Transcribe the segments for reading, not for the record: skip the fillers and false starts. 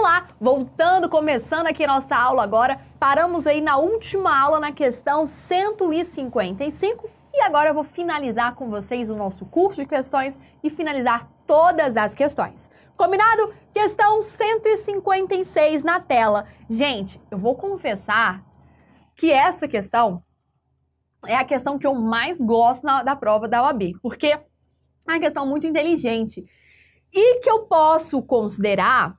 lá, voltando, começando aqui nossa aula agora, paramos aí na última aula na questão 155 e agora eu vou finalizar com vocês o nosso curso de questões e finalizar todas as questões. Combinado? Questão 156 na tela. Gente, eu vou confessar que essa questão é a questão que eu mais gosto da prova da OAB, porque é uma questão muito inteligente e que eu posso considerar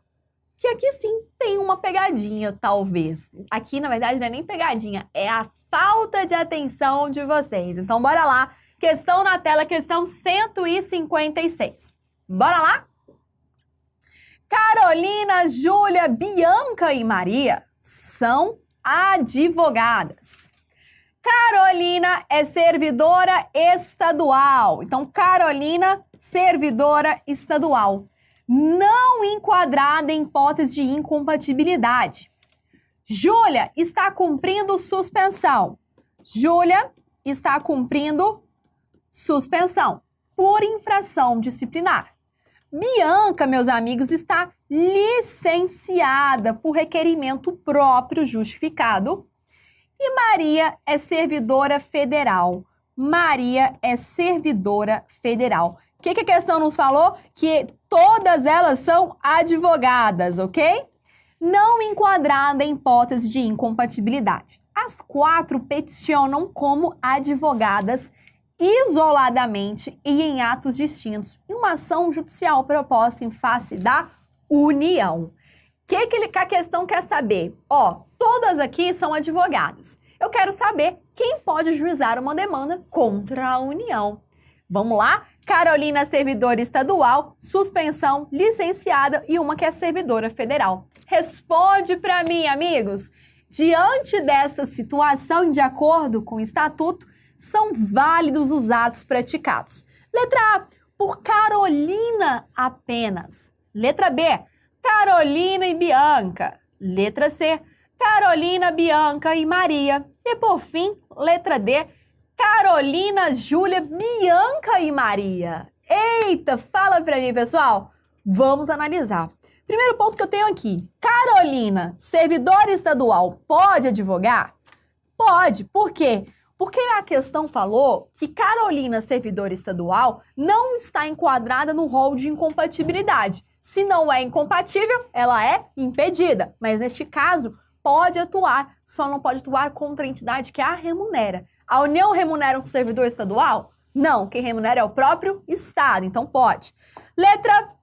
que aqui sim tem uma pegadinha, talvez. Aqui, na verdade, não é nem pegadinha, é a falta de atenção de vocês. Então, bora lá. Questão na tela, questão 156. Bora lá? Carolina, Júlia, Bianca e Maria são advogadas. Carolina é servidora estadual. Então, Carolina, servidora estadual. Não enquadrada em hipótese de incompatibilidade. Júlia está cumprindo suspensão. Júlia está cumprindo suspensão por infração disciplinar. Bianca, meus amigos, está licenciada por requerimento próprio justificado. E Maria é servidora federal. Maria é servidora federal. O que a questão nos falou? Que todas elas são advogadas, ok? Não enquadrada em hipótese de incompatibilidade. As quatro peticionam como advogadas isoladamente e em atos distintos em uma ação judicial proposta em face da União. O que a questão quer saber? Todas aqui são advogadas. Eu quero saber quem pode juizar uma demanda contra a União. Vamos lá? Carolina, servidora estadual, suspensão, licenciada e uma que é servidora federal. Responde para mim, amigos. Diante desta situação, de acordo com o estatuto, são válidos os atos praticados. Letra A, por Carolina apenas. Letra B, Carolina e Bianca. Letra C, Carolina, Bianca e Maria. E por fim, letra D, Carolina, Júlia, Bianca e Maria. Eita, fala pra mim, pessoal. Vamos analisar. Primeiro ponto que eu tenho aqui. Carolina, servidora estadual, pode advogar? Pode. Por quê? Porque a questão falou que Carolina, servidora estadual, não está enquadrada no rol de incompatibilidade. Se não é incompatível, ela é impedida. Mas neste caso, pode atuar, só não pode atuar contra a entidade que a remunera. A União remunera um servidor estadual? Não, quem remunera é o próprio Estado, então pode. Letra,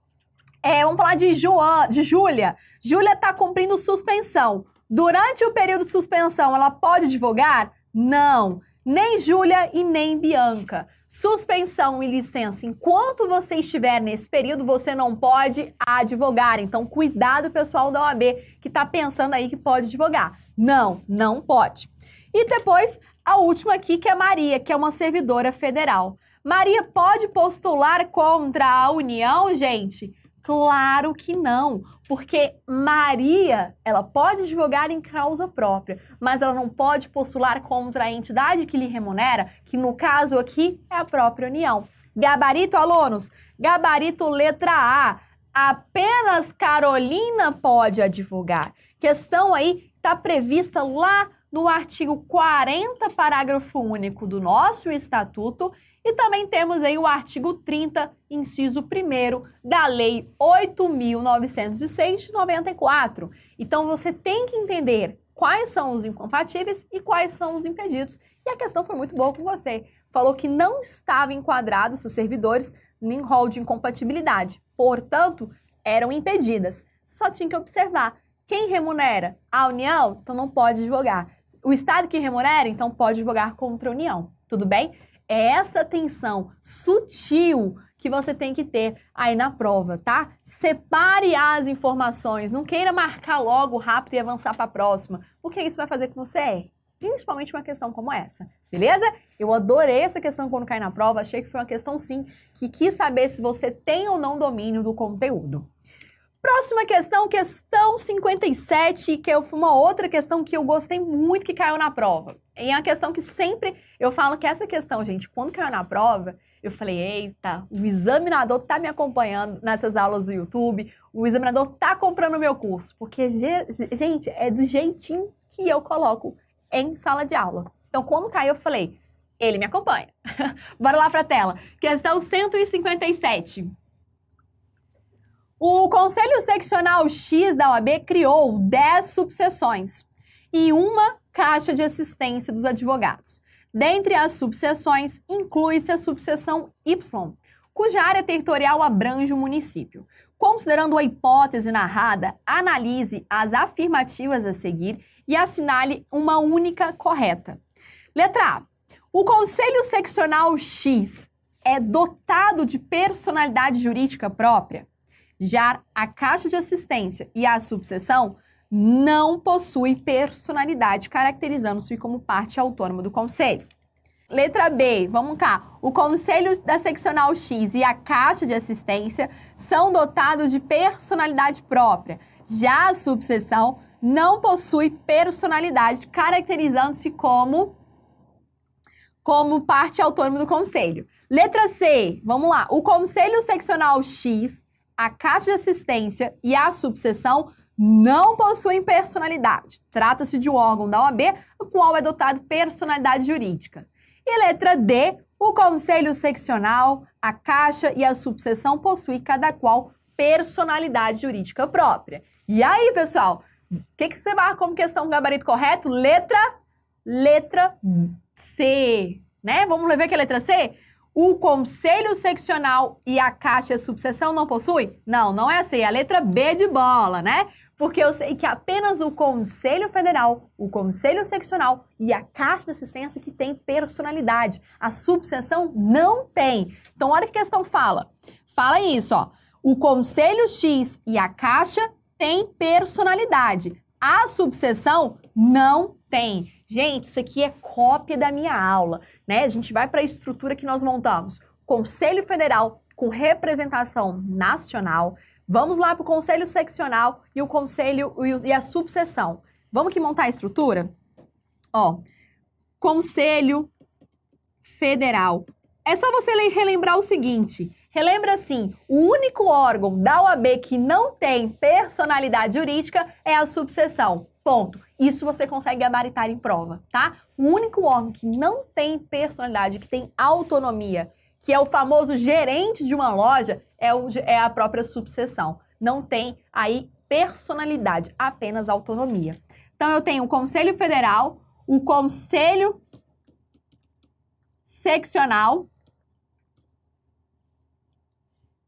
vamos falar de Júlia. Júlia está cumprindo suspensão. Durante o período de suspensão, ela pode advogar? Não, nem Júlia e nem Bianca. Suspensão e licença, enquanto você estiver nesse período, você não pode advogar. Então, cuidado, pessoal da OAB, que está pensando aí que pode advogar. Não, não pode. E depois, a última aqui, que é Maria, que é uma servidora federal. Maria pode postular contra a União, gente? Claro que não, porque Maria, ela pode advogar em causa própria, mas ela não pode postular contra a entidade que lhe remunera, que no caso aqui é a própria União. Gabarito, alunos? Gabarito letra A. Apenas Carolina pode advogar. Questão aí está prevista lá no artigo 40, parágrafo único do nosso estatuto, e também temos aí o artigo 30, inciso 1º da Lei 8.906 de 94. Então, você tem que entender quais são os incompatíveis e quais são os impedidos. E a questão foi muito boa com você. Falou que não estava enquadrados os servidores em rol de incompatibilidade. Portanto, eram impedidas. Só tinha que observar. Quem remunera? A União? Então, não pode advogar. O Estado que remunera? Então, pode advogar contra a União. Tudo bem? É essa atenção sutil que você tem que ter aí na prova, tá? Separe as informações, não queira marcar logo rápido e avançar para a próxima, porque isso vai fazer com que você erre, principalmente uma questão como essa, beleza? Eu adorei essa questão quando cai na prova, achei que foi uma questão sim, que quis saber se você tem ou não domínio do conteúdo. Próxima questão, questão 57, que foi uma outra questão que eu gostei muito que caiu na prova. E é uma questão que sempre eu falo que essa questão, gente, quando caiu na prova, eu falei, eita, o examinador tá me acompanhando nessas aulas do YouTube, o examinador tá comprando o meu curso, porque, gente, é do jeitinho que eu coloco em sala de aula. Então, quando caiu, eu falei, ele me acompanha. Bora lá pra tela. Questão 157. O Conselho Seccional X da OAB criou 10 subseções e uma caixa de assistência dos advogados. Dentre as subseções, inclui-se a subseção Y, cuja área territorial abrange o município. Considerando a hipótese narrada, analise as afirmativas a seguir e assinale uma única correta. Letra A. O Conselho Seccional X é dotado de personalidade jurídica própria. Já a caixa de assistência e a subseção não possuem personalidade, caracterizando-se como parte autônoma do Conselho. Letra B, vamos cá. O Conselho da Seccional X e a caixa de assistência são dotados de personalidade própria. Já a subseção não possui personalidade, caracterizando-se como parte autônoma do Conselho. Letra C, vamos lá. O Conselho Seccional X, a caixa de assistência e a subseção não possuem personalidade. Trata-se de um órgão da OAB, o qual é dotado de personalidade jurídica. E letra D, o Conselho Seccional, a caixa e a subseção possuem cada qual personalidade jurídica própria. E aí, pessoal, o que você marca como questão gabarito correto? Letra C, né? Vamos ver aqui a letra C? O Conselho Seccional e a Caixa e a Subseção não possuem? Não, não é assim, é a letra B de bola, né? Porque eu sei que apenas o Conselho Federal, o Conselho Seccional e a Caixa de Assistência que tem personalidade. A subseção não tem. Então, olha o que a questão fala. Fala isso, ó. O Conselho X e a Caixa têm personalidade. A subseção não tem. Gente, isso aqui é cópia da minha aula, né? A gente vai para a estrutura que nós montamos. Conselho Federal com representação nacional. Vamos lá para o Conselho Seccional e o Conselho e a subseção. Vamos que montar a estrutura? Ó, Conselho Federal. É só você relembrar o seguinte. Relembra assim, o único órgão da OAB que não tem personalidade jurídica é a subseção. Ponto. Isso você consegue gabaritar em prova, tá? O único órgão que não tem personalidade, que tem autonomia, que é o famoso gerente de uma loja, é a própria subseção. Não tem aí personalidade, apenas autonomia. Então, eu tenho o Conselho Federal, o Conselho Seccional,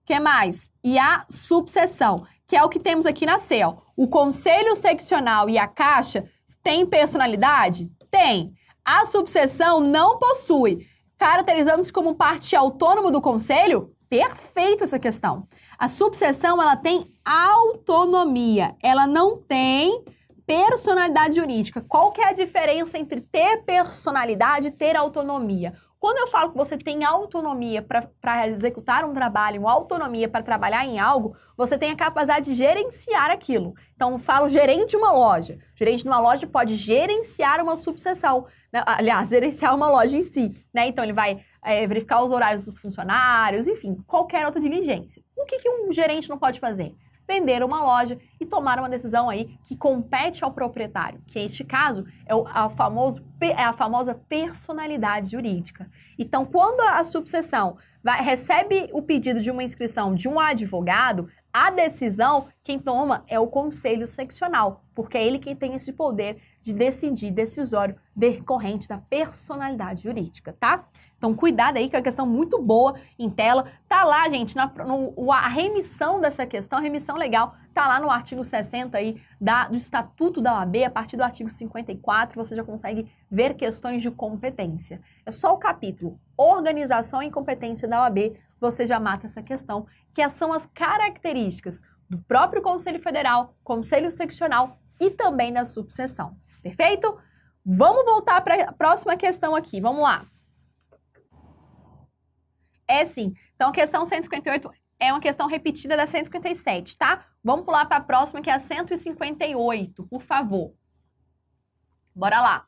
que mais? E a subseção, que é o que temos aqui na C, ó. O Conselho Seccional e a Caixa têm personalidade? Tem. A subseção não possui. Caracterizamos como parte autônoma do Conselho? Perfeito essa questão. A subseção, ela tem autonomia. Ela não tem personalidade jurídica. Qual que é a diferença entre ter personalidade e ter autonomia? Quando eu falo que você tem autonomia para executar um trabalho, uma autonomia para trabalhar em algo, você tem a capacidade de gerenciar aquilo. Então, eu falo gerente de uma loja. O gerente de uma loja pode gerenciar uma subseção, né? Aliás, gerenciar uma loja em si, né? Então, ele vai verificar os horários dos funcionários, enfim, qualquer outra diligência. O que um gerente não pode fazer? Vender uma loja e tomar uma decisão aí que compete ao proprietário, que neste caso é a famosa personalidade jurídica. Então, quando a subseção recebe o pedido de uma inscrição de um advogado, a decisão quem toma é o Conselho Seccional, porque é ele quem tem esse poder de decidir decisório decorrente da personalidade jurídica, tá? Então, cuidado aí, que é uma questão muito boa em tela. Tá lá, gente, a remissão dessa questão, a remissão legal, tá lá no artigo 60 aí do Estatuto da OAB, a partir do artigo 54, você já consegue ver questões de competência. É só o capítulo Organização e Competência da OAB, você já mata essa questão, que são as características do próprio Conselho Federal, Conselho Seccional e também da subseção. Perfeito? Vamos voltar para a próxima questão aqui, vamos lá. É sim. Então, a questão 158 é uma questão repetida da 157, tá? Vamos pular para a próxima, que é a 158, por favor. Bora lá.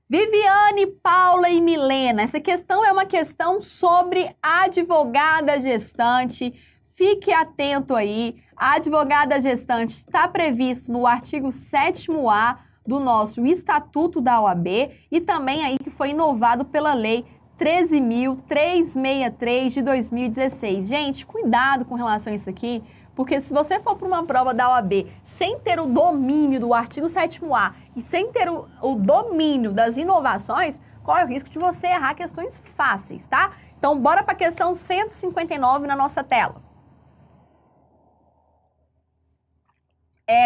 Viviane, Paula e Milena. Essa questão é uma questão sobre a advogada gestante. Fique atento aí. A advogada gestante está previsto no artigo 7º-A do nosso Estatuto da OAB e também aí que foi inovado pela Lei 13.363 de 2016. Gente, cuidado com relação a isso aqui, porque se você for para uma prova da OAB sem ter o domínio do artigo 7º-A e sem ter o domínio das inovações, corre o risco de você errar questões fáceis, tá? Então, bora para a questão 159 na nossa tela.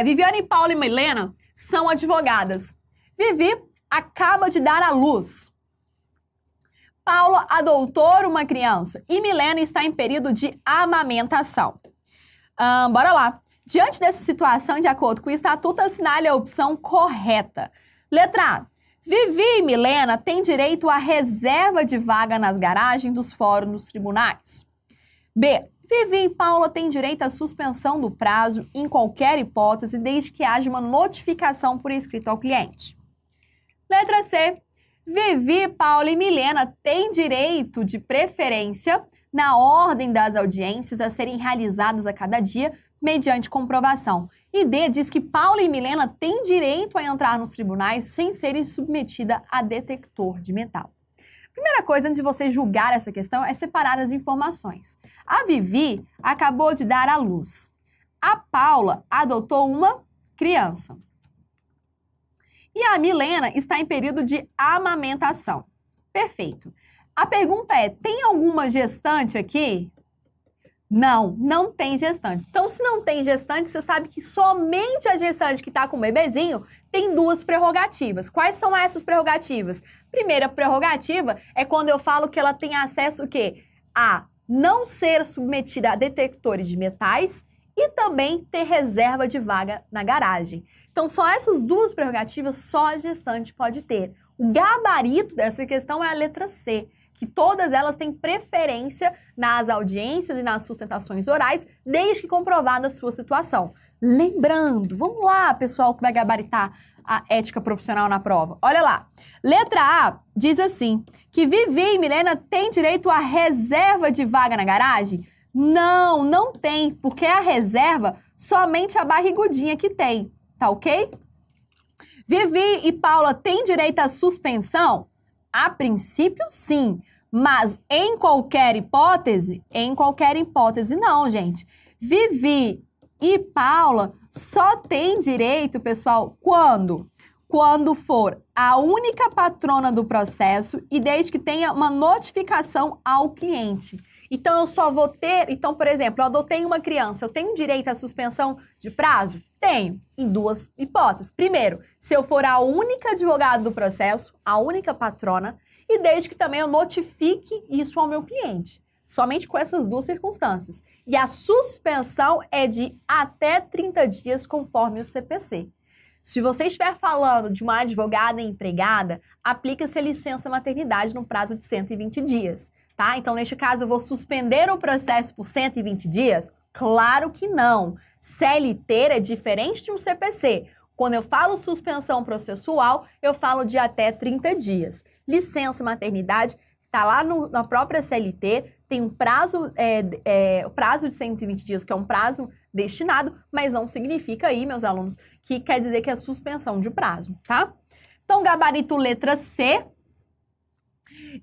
Viviane, Paula e Milena são advogadas. Vivi acaba de dar à luz. Paula adotou uma criança e Milena está em período de amamentação. Bora lá. Diante dessa situação, de acordo com o Estatuto, assinale a opção correta. Letra A. Vivi e Milena têm direito à reserva de vaga nas garagens dos fóruns dos tribunais. B. Vivi e Paula têm direito à suspensão do prazo em qualquer hipótese, desde que haja uma notificação por escrito ao cliente. Letra C. Vivi, Paula e Milena têm direito de preferência na ordem das audiências a serem realizadas a cada dia, mediante comprovação. E D diz que Paula e Milena têm direito a entrar nos tribunais sem serem submetidas a detector de metal. Primeira coisa, antes de você julgar essa questão, é separar as informações. A Vivi acabou de dar à luz. A Paula adotou uma criança. E a Milena está em período de amamentação. Perfeito. A pergunta é, tem alguma gestante aqui? Não, não tem gestante. Então, se não tem gestante, você sabe que somente a gestante que está com o bebezinho tem duas prerrogativas. Quais são essas prerrogativas? Primeira prerrogativa é quando eu falo que ela tem acesso o quê? A não ser submetida a detectores de metais e também ter reserva de vaga na garagem. Então, só essas duas prerrogativas só a gestante pode ter. O gabarito dessa questão é a letra C, que todas elas têm preferência nas audiências e nas sustentações orais, desde que comprovada a sua situação. Lembrando, vamos lá, pessoal que vai gabaritar a ética profissional na prova. Olha lá. Letra A diz assim, que Vivi e Milena têm direito à reserva de vaga na garagem? Não, não tem, porque a reserva somente a barrigudinha que tem, tá ok? Vivi e Paula têm direito à suspensão? A princípio, sim, mas em qualquer hipótese não, gente. Vivi e Paula só têm direito, pessoal, quando? Quando for a única patrona do processo e desde que tenha uma notificação ao cliente. Então, eu só vou ter... Então, por exemplo, eu adotei uma criança, eu tenho direito à suspensão de prazo? Tenho, em duas hipóteses. Primeiro, se eu for a única advogada do processo, a única patrona, e desde que também eu notifique isso ao meu cliente. Somente com essas duas circunstâncias. E a suspensão é de até 30 dias, conforme o CPC. Se você estiver falando de uma advogada empregada, aplica-se a licença maternidade no prazo de 120 dias. Tá? Então, neste caso, eu vou suspender o processo por 120 dias? Claro que não. CLT é diferente de um CPC. Quando eu falo suspensão processual, eu falo de até 30 dias. Licença maternidade está lá na própria CLT, tem um prazo, o prazo de 120 dias, que é um prazo destinado, mas não significa aí, meus alunos, que quer dizer que é suspensão de prazo, tá? Então, gabarito letra C.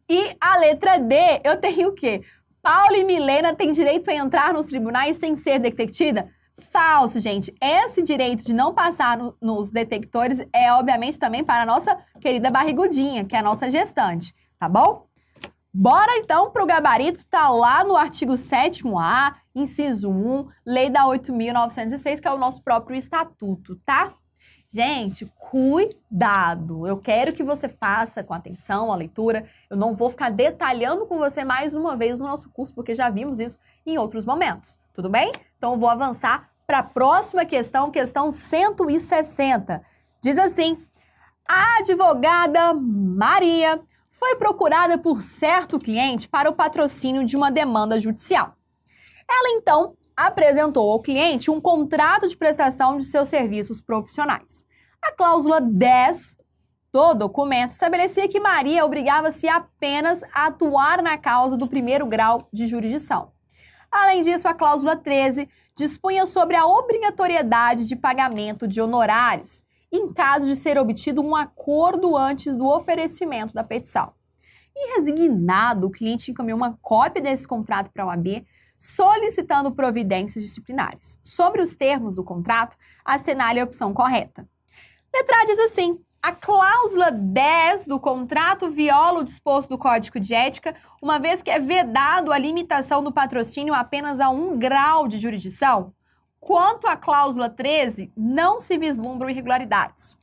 E a letra D, eu tenho o quê? Paula e Milena têm direito a entrar nos tribunais sem ser detectada? Falso, gente. Esse direito de não passar nos detectores é, obviamente, também para a nossa querida barrigudinha, que é a nossa gestante, tá bom? Bora, então, para o gabarito, tá lá no artigo 7º-A, inciso 1, Lei da 8.906, que é o nosso próprio estatuto, tá? Gente, cuidado! Eu quero que você faça com atenção a leitura. Eu não vou ficar detalhando com você mais uma vez no nosso curso, porque já vimos isso em outros momentos. Tudo bem? Então, eu vou avançar para a próxima questão, questão 160. Diz assim, a advogada Maria foi procurada por certo cliente para o patrocínio de uma demanda judicial. Ela, então, apresentou ao cliente um contrato de prestação de seus serviços profissionais. A cláusula 10 do documento estabelecia que Maria obrigava-se apenas a atuar na causa do primeiro grau de jurisdição. Além disso, a cláusula 13 dispunha sobre a obrigatoriedade de pagamento de honorários em caso de ser obtido um acordo antes do oferecimento da petição. E resignado, o cliente encaminhou uma cópia desse contrato para a OAB, solicitando providências disciplinares. Sobre os termos do contrato, assinale a opção correta. Letra A diz assim: a cláusula 10 do contrato viola o disposto do Código de Ética, uma vez que é vedado a limitação do patrocínio apenas a 1 grau de jurisdição. Quanto à cláusula 13, não se vislumbram irregularidades.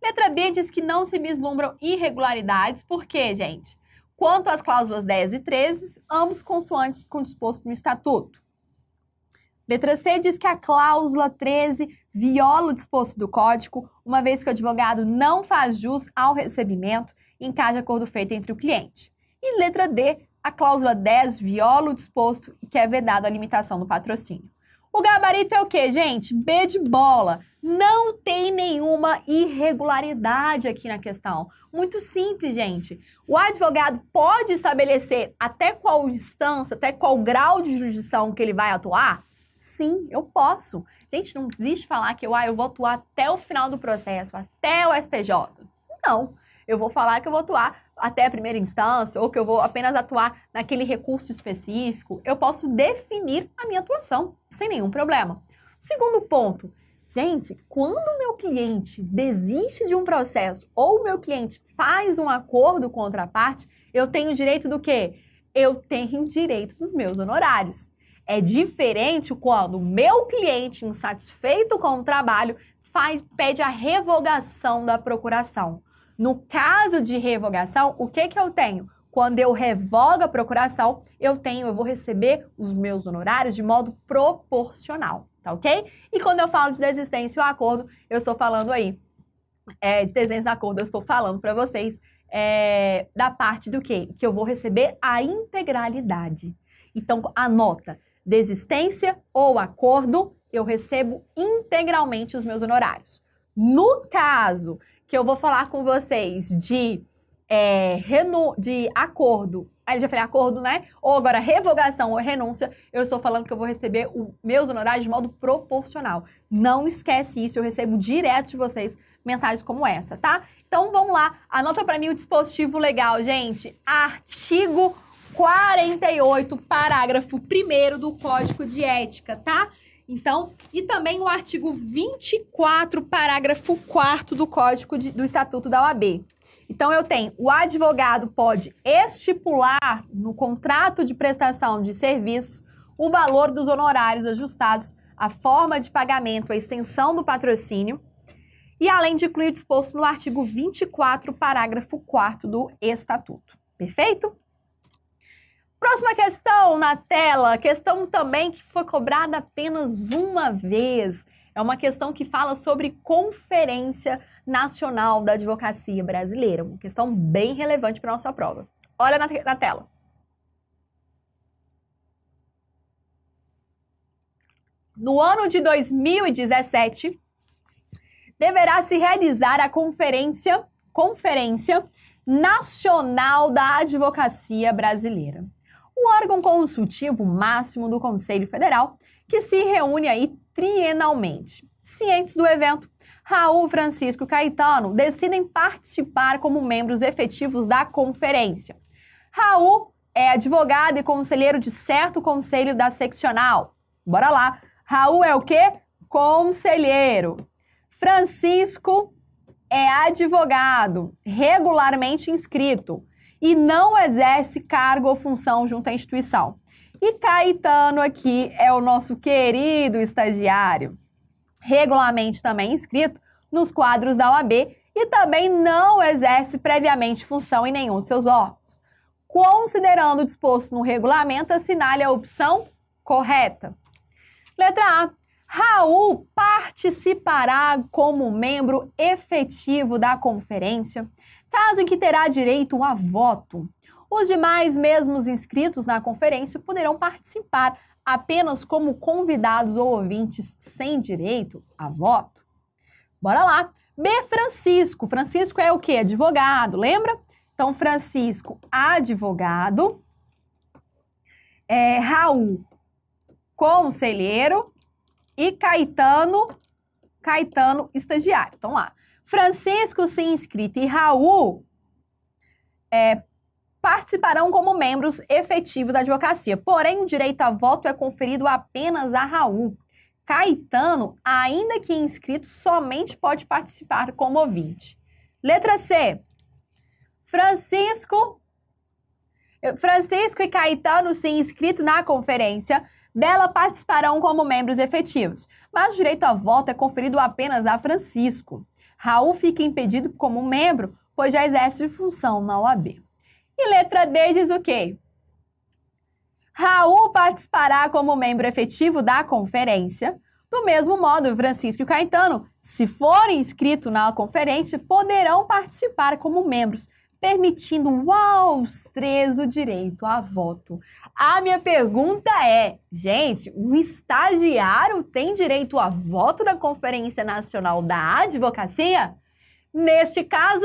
Letra B diz que não se vislumbram irregularidades, por quê, gente? Quanto às cláusulas 10 e 13, ambos consoantes com o disposto no Estatuto. Letra C diz que a cláusula 13 viola o disposto do Código, uma vez que o advogado não faz jus ao recebimento em caso de acordo feito entre o cliente. E letra D, a cláusula 10 viola o disposto e que é vedado a limitação do patrocínio. O gabarito é o quê, gente? B de bola. Não tem nenhuma irregularidade aqui na questão. Muito simples, gente. O advogado pode estabelecer até qual instância, até qual grau de jurisdição que ele vai atuar? Sim, eu posso. Gente, não existe falar que eu vou atuar até o final do processo, até o STJ. Não. Eu vou falar que eu vou atuar até a primeira instância ou que eu vou apenas atuar naquele recurso específico. Eu posso definir a minha atuação sem nenhum problema. Segundo ponto, gente, quando o meu cliente desiste de um processo ou o meu cliente faz um acordo com outra parte, eu tenho direito do quê? Eu tenho direito dos meus honorários. É diferente quando o meu cliente, insatisfeito com o trabalho, pede a revogação da procuração. No caso de revogação, o que eu tenho? Quando eu revogo a procuração, eu vou receber os meus honorários de modo proporcional, tá ok? E quando eu falo de desistência ou acordo, eu estou falando aí, de desistência ou acordo, eu estou falando para vocês da parte do quê? Que eu vou receber a integralidade. Então, anota, desistência ou acordo, eu recebo integralmente os meus honorários. No caso que eu vou falar com vocês de acordo, aí já falei acordo, né? Ou agora revogação ou renúncia, eu estou falando que eu vou receber os meus honorários de modo proporcional. Não esquece isso, eu recebo direto de vocês mensagens como essa, tá? Então vamos lá, anota para mim o dispositivo legal, gente. Artigo 48, parágrafo 1º do Código de Ética, tá? Então, e também o artigo 24, parágrafo 4º do Código do Estatuto da OAB. Então, eu tenho, o advogado pode estipular no contrato de prestação de serviços o valor dos honorários ajustados, a forma de pagamento, a extensão do patrocínio, e além de incluir o disposto no artigo 24, parágrafo 4º do Estatuto. Perfeito? Próxima questão na tela, questão também que foi cobrada apenas uma vez. É uma questão que fala sobre Conferência Nacional da Advocacia Brasileira. Uma questão bem relevante para a nossa prova. Olha na tela. No ano de 2017, deverá se realizar a Conferência Nacional da Advocacia Brasileira. O órgão consultivo máximo do Conselho Federal, que se reúne aí trienalmente. Cientes do evento, Raul, Francisco e Caetano decidem participar como membros efetivos da conferência. Raul é advogado e conselheiro de certo conselho da seccional. Bora lá. Raul é o quê? Conselheiro. Francisco é advogado, regularmente inscrito, e não exerce cargo ou função junto à instituição. E Caetano aqui é o nosso querido estagiário, regularmente também inscrito nos quadros da OAB e também não exerce previamente função em nenhum de seus órgãos. Considerando o disposto no regulamento, assinale a opção correta. Letra A. Raul participará como membro efetivo da conferência caso em que terá direito a voto. Os demais mesmos inscritos na conferência poderão participar apenas como convidados ou ouvintes sem direito a voto. Bora lá. B, Francisco. Francisco é o quê? Advogado, lembra? Então, Francisco, advogado. Raul, conselheiro. E Caetano, estagiário. Então, lá. Francisco, sim, inscrito, e Raul participarão como membros efetivos da advocacia. Porém, o direito a voto é conferido apenas a Raul. Caetano, ainda que inscrito, somente pode participar como ouvinte. Letra C. Francisco e Caetano, sim, inscrito na conferência, dela participarão como membros efetivos. Mas o direito a voto é conferido apenas a Francisco. Raul fica impedido como membro, pois já exerce função na OAB. E letra D diz o quê? Raul participará como membro efetivo da conferência. Do mesmo modo, Francisco e Caetano, se forem inscritos na conferência, poderão participar como membros, permitindo aos três o direito a voto. A minha pergunta é, gente, o estagiário tem direito a voto na Conferência Nacional da Advocacia? Neste caso,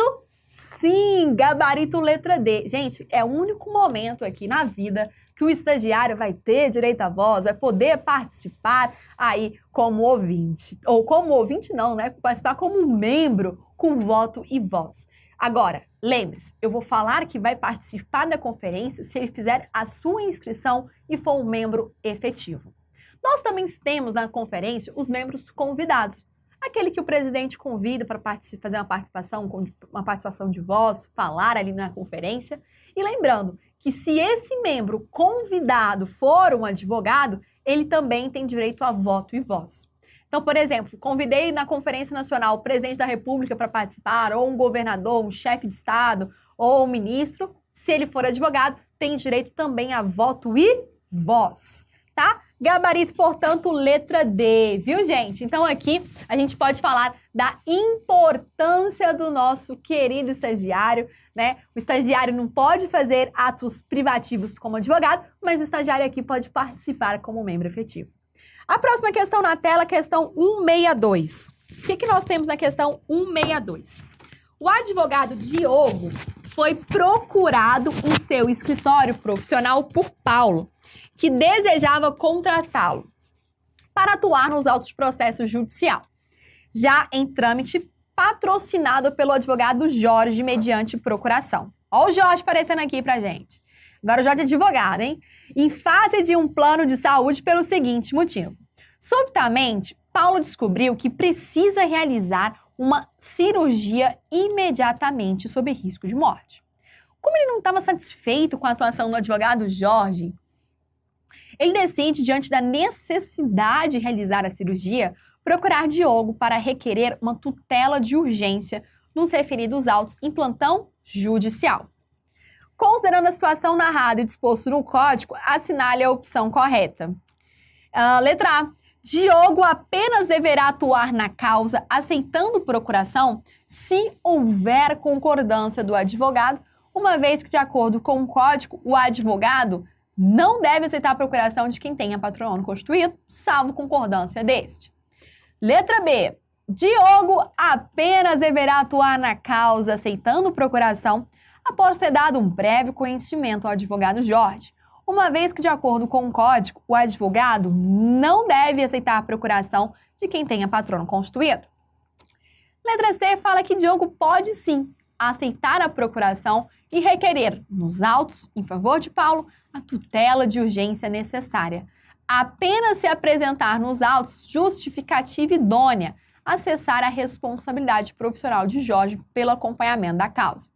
sim, gabarito letra D. Gente, é o único momento aqui na vida que o estagiário vai ter direito à voz, vai poder participar aí como ouvinte. Ou como ouvinte não, né? Participar como membro com voto e voz. Agora, lembre-se, eu vou falar que vai participar da conferência se ele fizer a sua inscrição e for um membro efetivo. Nós também temos na conferência os membros convidados. Aquele que o presidente convida para fazer uma participação de voz, falar ali na conferência. E lembrando que se esse membro convidado for um advogado, ele também tem direito a voto e voz. Então, por exemplo, convidei na Conferência Nacional o presidente da República para participar, ou um governador, um chefe de Estado, ou um ministro. Se ele for advogado, tem direito também a voto e voz, tá? Gabarito, portanto, letra D, viu, gente? Então, aqui a gente pode falar da importância do nosso querido estagiário, né? O estagiário não pode fazer atos privativos como advogado, mas o estagiário aqui pode participar como membro efetivo. A próxima questão na tela, questão 162. O que nós temos na questão 162? O advogado Diogo foi procurado em seu escritório profissional por Paulo, que desejava contratá-lo para atuar nos autos de processo judicial, já em trâmite patrocinado pelo advogado Jorge mediante procuração. Olha o Jorge aparecendo aqui pra gente. Agora o Jorge é advogado, hein? Em face de um plano de saúde pelo seguinte motivo. Subitamente, Paulo descobriu que precisa realizar uma cirurgia imediatamente sob risco de morte. Como ele não estava satisfeito com a atuação do advogado Jorge, ele decide, diante da necessidade de realizar a cirurgia, procurar Diogo para requerer uma tutela de urgência nos referidos autos em plantão judicial. Considerando a situação narrada e disposto no código, assinale a opção correta. Letra A. Diogo apenas deverá atuar na causa aceitando procuração se houver concordância do advogado, uma vez que, de acordo com o código, o advogado não deve aceitar a procuração de quem tenha patrono constituído, salvo concordância deste. Letra B. Diogo apenas deverá atuar na causa aceitando procuração após ter dado um prévio conhecimento ao advogado Jorge, uma vez que, de acordo com o código, o advogado não deve aceitar a procuração de quem tenha patrono constituído. Letra C fala que Diogo pode sim aceitar a procuração e requerer, nos autos, em favor de Paulo, a tutela de urgência necessária, apenas se apresentar nos autos justificativa idônea a cessar a responsabilidade profissional de Jorge pelo acompanhamento da causa.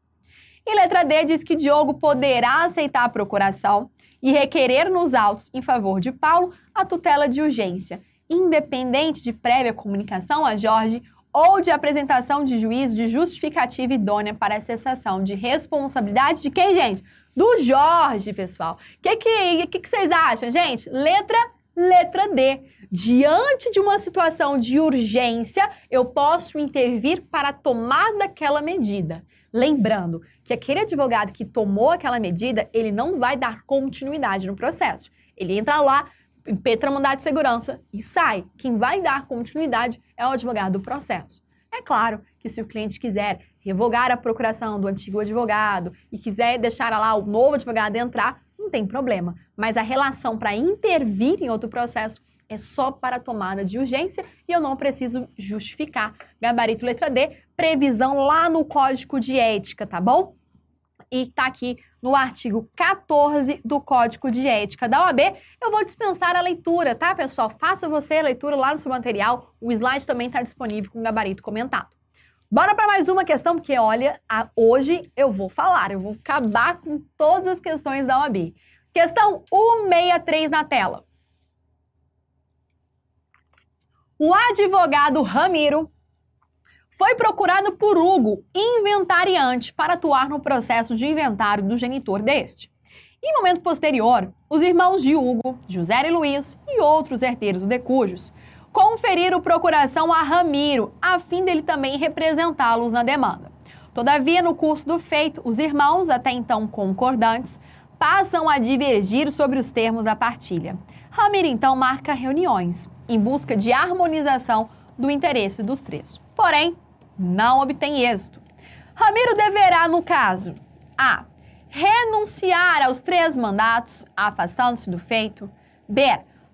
E letra D diz que Diogo poderá aceitar a procuração e requerer nos autos em favor de Paulo a tutela de urgência, independente de prévia comunicação a Jorge ou de apresentação de juízo de justificativa idônea para a cessação de responsabilidade de quem, gente? Do Jorge, pessoal. O que vocês acham, gente? Letra D. Diante de uma situação de urgência, eu posso intervir para a tomada daquela medida. Lembrando que aquele advogado que tomou aquela medida, ele não vai dar continuidade no processo. Ele entra lá, impetra mandado de segurança e sai. Quem vai dar continuidade é o advogado do processo. É claro que se o cliente quiser revogar a procuração do antigo advogado e quiser deixar lá o novo advogado entrar, não tem problema. Mas a relação para intervir em outro processo é só para tomada de urgência e eu não preciso justificar. Gabarito letra D, previsão lá no Código de Ética, tá bom? E tá aqui no artigo 14 do Código de Ética da OAB. Eu vou dispensar a leitura, tá, pessoal? Faça você a leitura lá no seu material. O slide também está disponível com o gabarito comentado. Bora para mais uma questão, porque olha, hoje eu vou falar, eu vou acabar com todas as questões da OAB. Questão 163 na tela. O advogado Ramiro foi procurado por Hugo, inventariante, para atuar no processo de inventário do genitor deste. Em momento posterior, os irmãos de Hugo, José e Luiz e outros herdeiros do decujus conferiram procuração a Ramiro, a fim dele também representá-los na demanda. Todavia, no curso do feito, os irmãos, até então concordantes, passam a divergir sobre os termos da partilha. Ramiro, então, marca reuniões em busca de harmonização do interesse dos três. Porém, não obtém êxito. Ramiro deverá, no caso, A. Renunciar aos 3 mandatos, afastando-se do feito. B.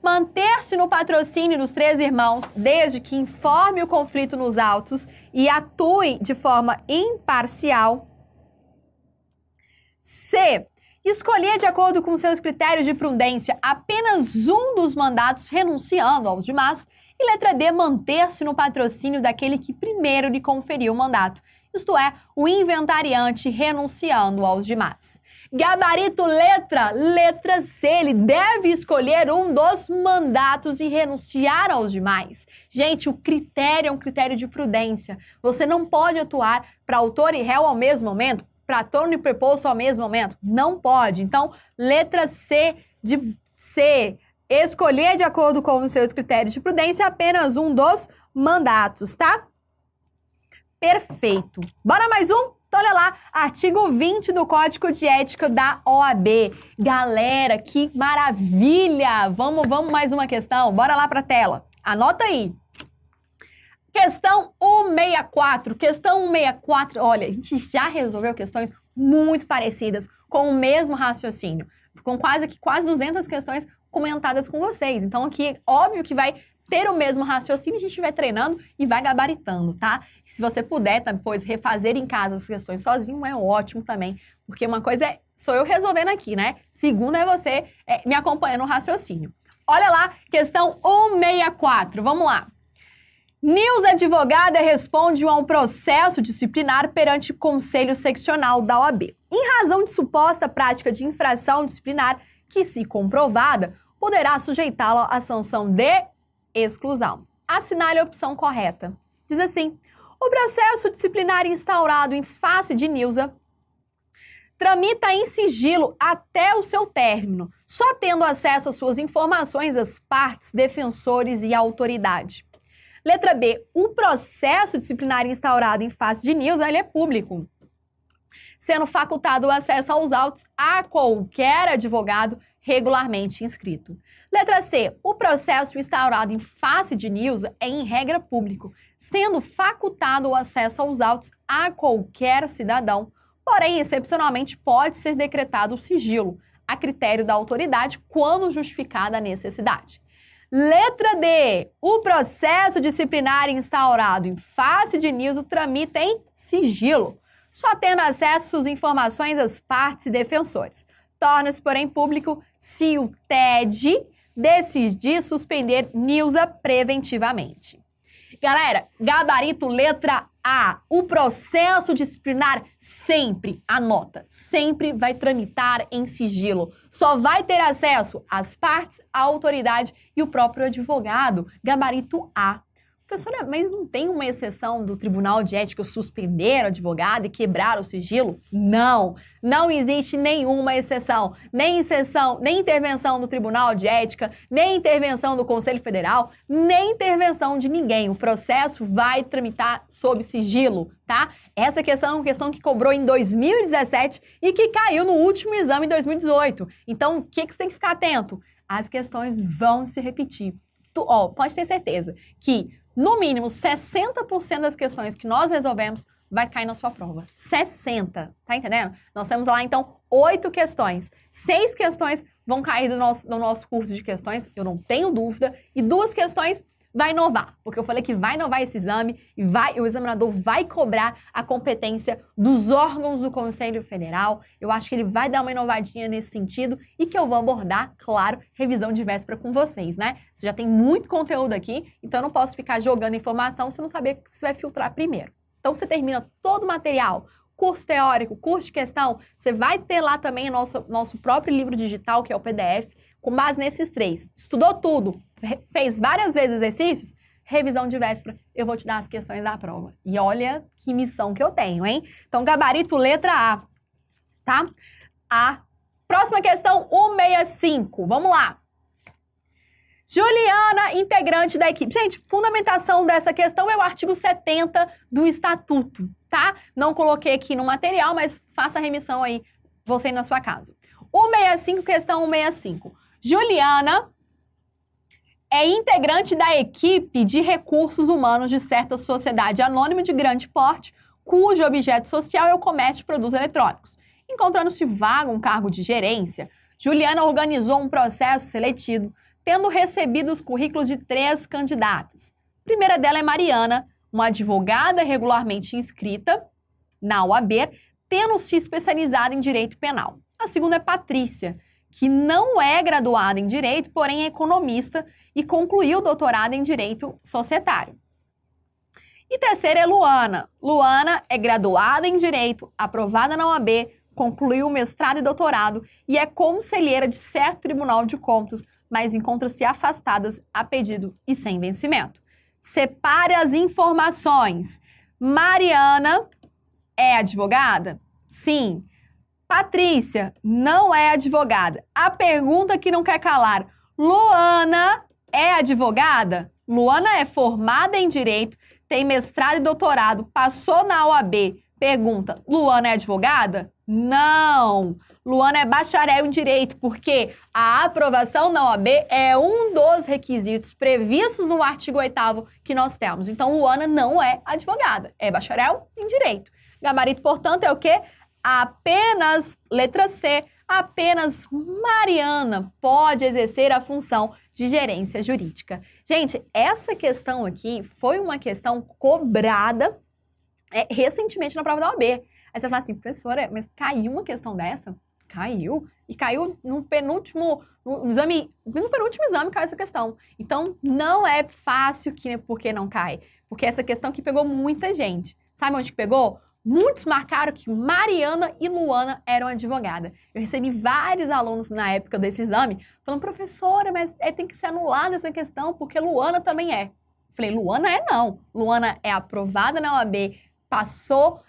Manter-se no patrocínio dos 3 irmãos, desde que informe o conflito nos autos e atue de forma imparcial. C. Escolher, de acordo com seus critérios de prudência, apenas um dos mandatos, renunciando aos demais. E letra D, manter-se no patrocínio daquele que primeiro lhe conferiu o mandato, isto é, o inventariante renunciando aos demais. Gabarito letra C, ele deve escolher um dos mandatos e renunciar aos demais. Gente, o critério é um critério de prudência. Você não pode atuar para autor e réu ao mesmo momento, para torno e preposto ao mesmo momento. Não pode. Então, letra C de C. Escolher, de acordo com os seus critérios de prudência, apenas um dos mandatos, tá? Perfeito. Bora mais um? Então, olha lá, artigo 20 do Código de Ética da OAB. Galera, que maravilha! Vamos mais uma questão. Bora lá para a tela. Anota aí. Questão 164. Questão 164. Olha, a gente já resolveu questões muito parecidas, com o mesmo raciocínio. Com quase 200 questões comentadas com vocês. Então, aqui, óbvio que vai ter o mesmo raciocínio, a gente vai treinando e vai gabaritando, tá? E se você puder depois refazer em casa as questões sozinho, é ótimo também, porque uma coisa sou eu resolvendo aqui, né? Segunda é você me acompanhando no raciocínio. Olha lá, questão 164, vamos lá. Nilza, advogada, responde a um processo disciplinar perante o Conselho Seccional da OAB, em razão de suposta prática de infração disciplinar que, se comprovada, poderá sujeitá-la à sanção de exclusão. Assinale a opção correta. Diz assim: o processo disciplinar instaurado em face de Nilza tramita em sigilo até o seu término, só tendo acesso às suas informações as partes, defensores e autoridade. Letra B. O processo disciplinar instaurado em face de Nilza, ele é público, sendo facultado o acesso aos autos a qualquer advogado regularmente inscrito. Letra C. O processo instaurado em face de Nilza é, em regra, público, sendo facultado o acesso aos autos a qualquer cidadão, porém, excepcionalmente, pode ser decretado o sigilo, a critério da autoridade, quando justificada a necessidade. Letra D. O processo disciplinar instaurado em face de Nilza tramita em sigilo, só tendo acesso às informações das partes e defensores. Torna-se, porém, público se o TED decidir suspender Nilza preventivamente. Galera, gabarito letra A. O processo disciplinar sempre, anota, sempre vai tramitar em sigilo. Só vai ter acesso às partes, à autoridade e o próprio advogado. Gabarito A. Professora, mas não tem uma exceção do Tribunal de Ética suspender o advogado e quebrar o sigilo? Não, não existe nenhuma exceção. Nem intervenção do Tribunal de Ética, nem intervenção do Conselho Federal, nem intervenção de ninguém. O processo vai tramitar sob sigilo, tá? Essa questão é uma questão que cobrou em 2017 e que caiu no último exame em 2018. Então, o que você tem que ficar atento? As questões vão se repetir. Pode ter certeza que no mínimo 60% das questões que nós resolvemos vai cair na sua prova. 60, tá entendendo? Nós temos lá, então, 8 questões. 6 questões vão cair do nosso curso de questões, eu não tenho dúvida, e 2 questões vai inovar, porque eu falei que vai inovar esse exame e o examinador vai cobrar a competência dos órgãos do Conselho Federal. Eu acho que ele vai dar uma inovadinha nesse sentido e que eu vou abordar, claro, revisão de véspera com vocês, né? Você já tem muito conteúdo aqui, então eu não posso ficar jogando informação se não saber que você vai filtrar primeiro. Então você termina todo o material, curso teórico, curso de questão, você vai ter lá também o nosso próprio livro digital, que é o PDF, com base nesses 3. Estudou tudo, fez várias vezes exercícios, revisão de véspera, eu vou te dar as questões da prova. E olha que missão que eu tenho, hein? Então, gabarito letra A, tá? A próxima questão, 165. Vamos lá. Juliana, integrante da equipe. Gente, fundamentação dessa questão é o artigo 70 do Estatuto, tá? Não coloquei aqui no material, mas faça a remissão aí, você na sua casa. 165, questão 165. Juliana é integrante da equipe de recursos humanos de certa sociedade anônima de grande porte, cujo objeto social é o comércio de produtos eletrônicos. Encontrando-se vago um cargo de gerência, Juliana organizou um processo seletivo, tendo recebido os currículos de 3 candidatas. A primeira dela é Mariana, uma advogada regularmente inscrita na OAB, tendo se especializado em direito penal. A segunda é Patrícia, que não é graduada em Direito, porém é economista e concluiu o doutorado em Direito Societário. E terceira é Luana. Luana é graduada em Direito, aprovada na OAB, concluiu o mestrado e doutorado e é conselheira de certo Tribunal de Contas, mas encontra-se afastadas a pedido e sem vencimento. Separe as informações. Mariana é advogada? Sim. Patrícia não é advogada. A pergunta que não quer calar. Luana é advogada? Luana é formada em Direito, tem mestrado e doutorado, passou na OAB. Pergunta, Luana é advogada? Não! Luana é bacharel em Direito, porque a aprovação na OAB é um dos requisitos previstos no artigo 8º que nós temos. Então, Luana não é advogada, é bacharel em Direito. Gabarito, portanto, é o quê? Apenas, letra C, apenas Mariana pode exercer a função de gerência jurídica. Gente, essa questão aqui foi uma questão cobrada recentemente na prova da OAB. Aí você fala assim, professora, mas caiu uma questão dessa? Caiu. E caiu no penúltimo exame caiu essa questão. Então, não é fácil porque não cai. Porque essa questão que pegou muita gente. Sabe onde que pegou? Muitos marcaram que Mariana e Luana eram advogadas. Eu recebi vários alunos na época desse exame falando, professora, mas tem que ser anulada essa questão, porque Luana também é. Falei, Luana é não. Luana é aprovada na OAB, passou,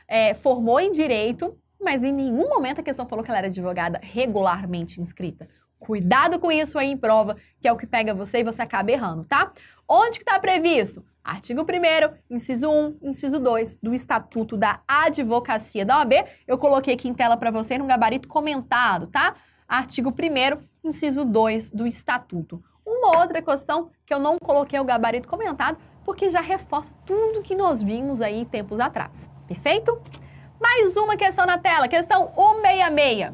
formou em Direito, mas em nenhum momento a questão falou que ela era advogada regularmente inscrita. Cuidado com isso aí em prova, que é o que pega você e você acaba errando, tá? Onde que está previsto? Artigo 1º, inciso 1, inciso 2 do Estatuto da Advocacia da OAB. Eu coloquei aqui em tela para você no gabarito comentado, tá? Artigo 1º, inciso 2 do Estatuto. Uma outra questão que eu não coloquei o gabarito comentado, porque já reforça tudo que nós vimos aí tempos atrás. Perfeito? Mais uma questão na tela, questão 166.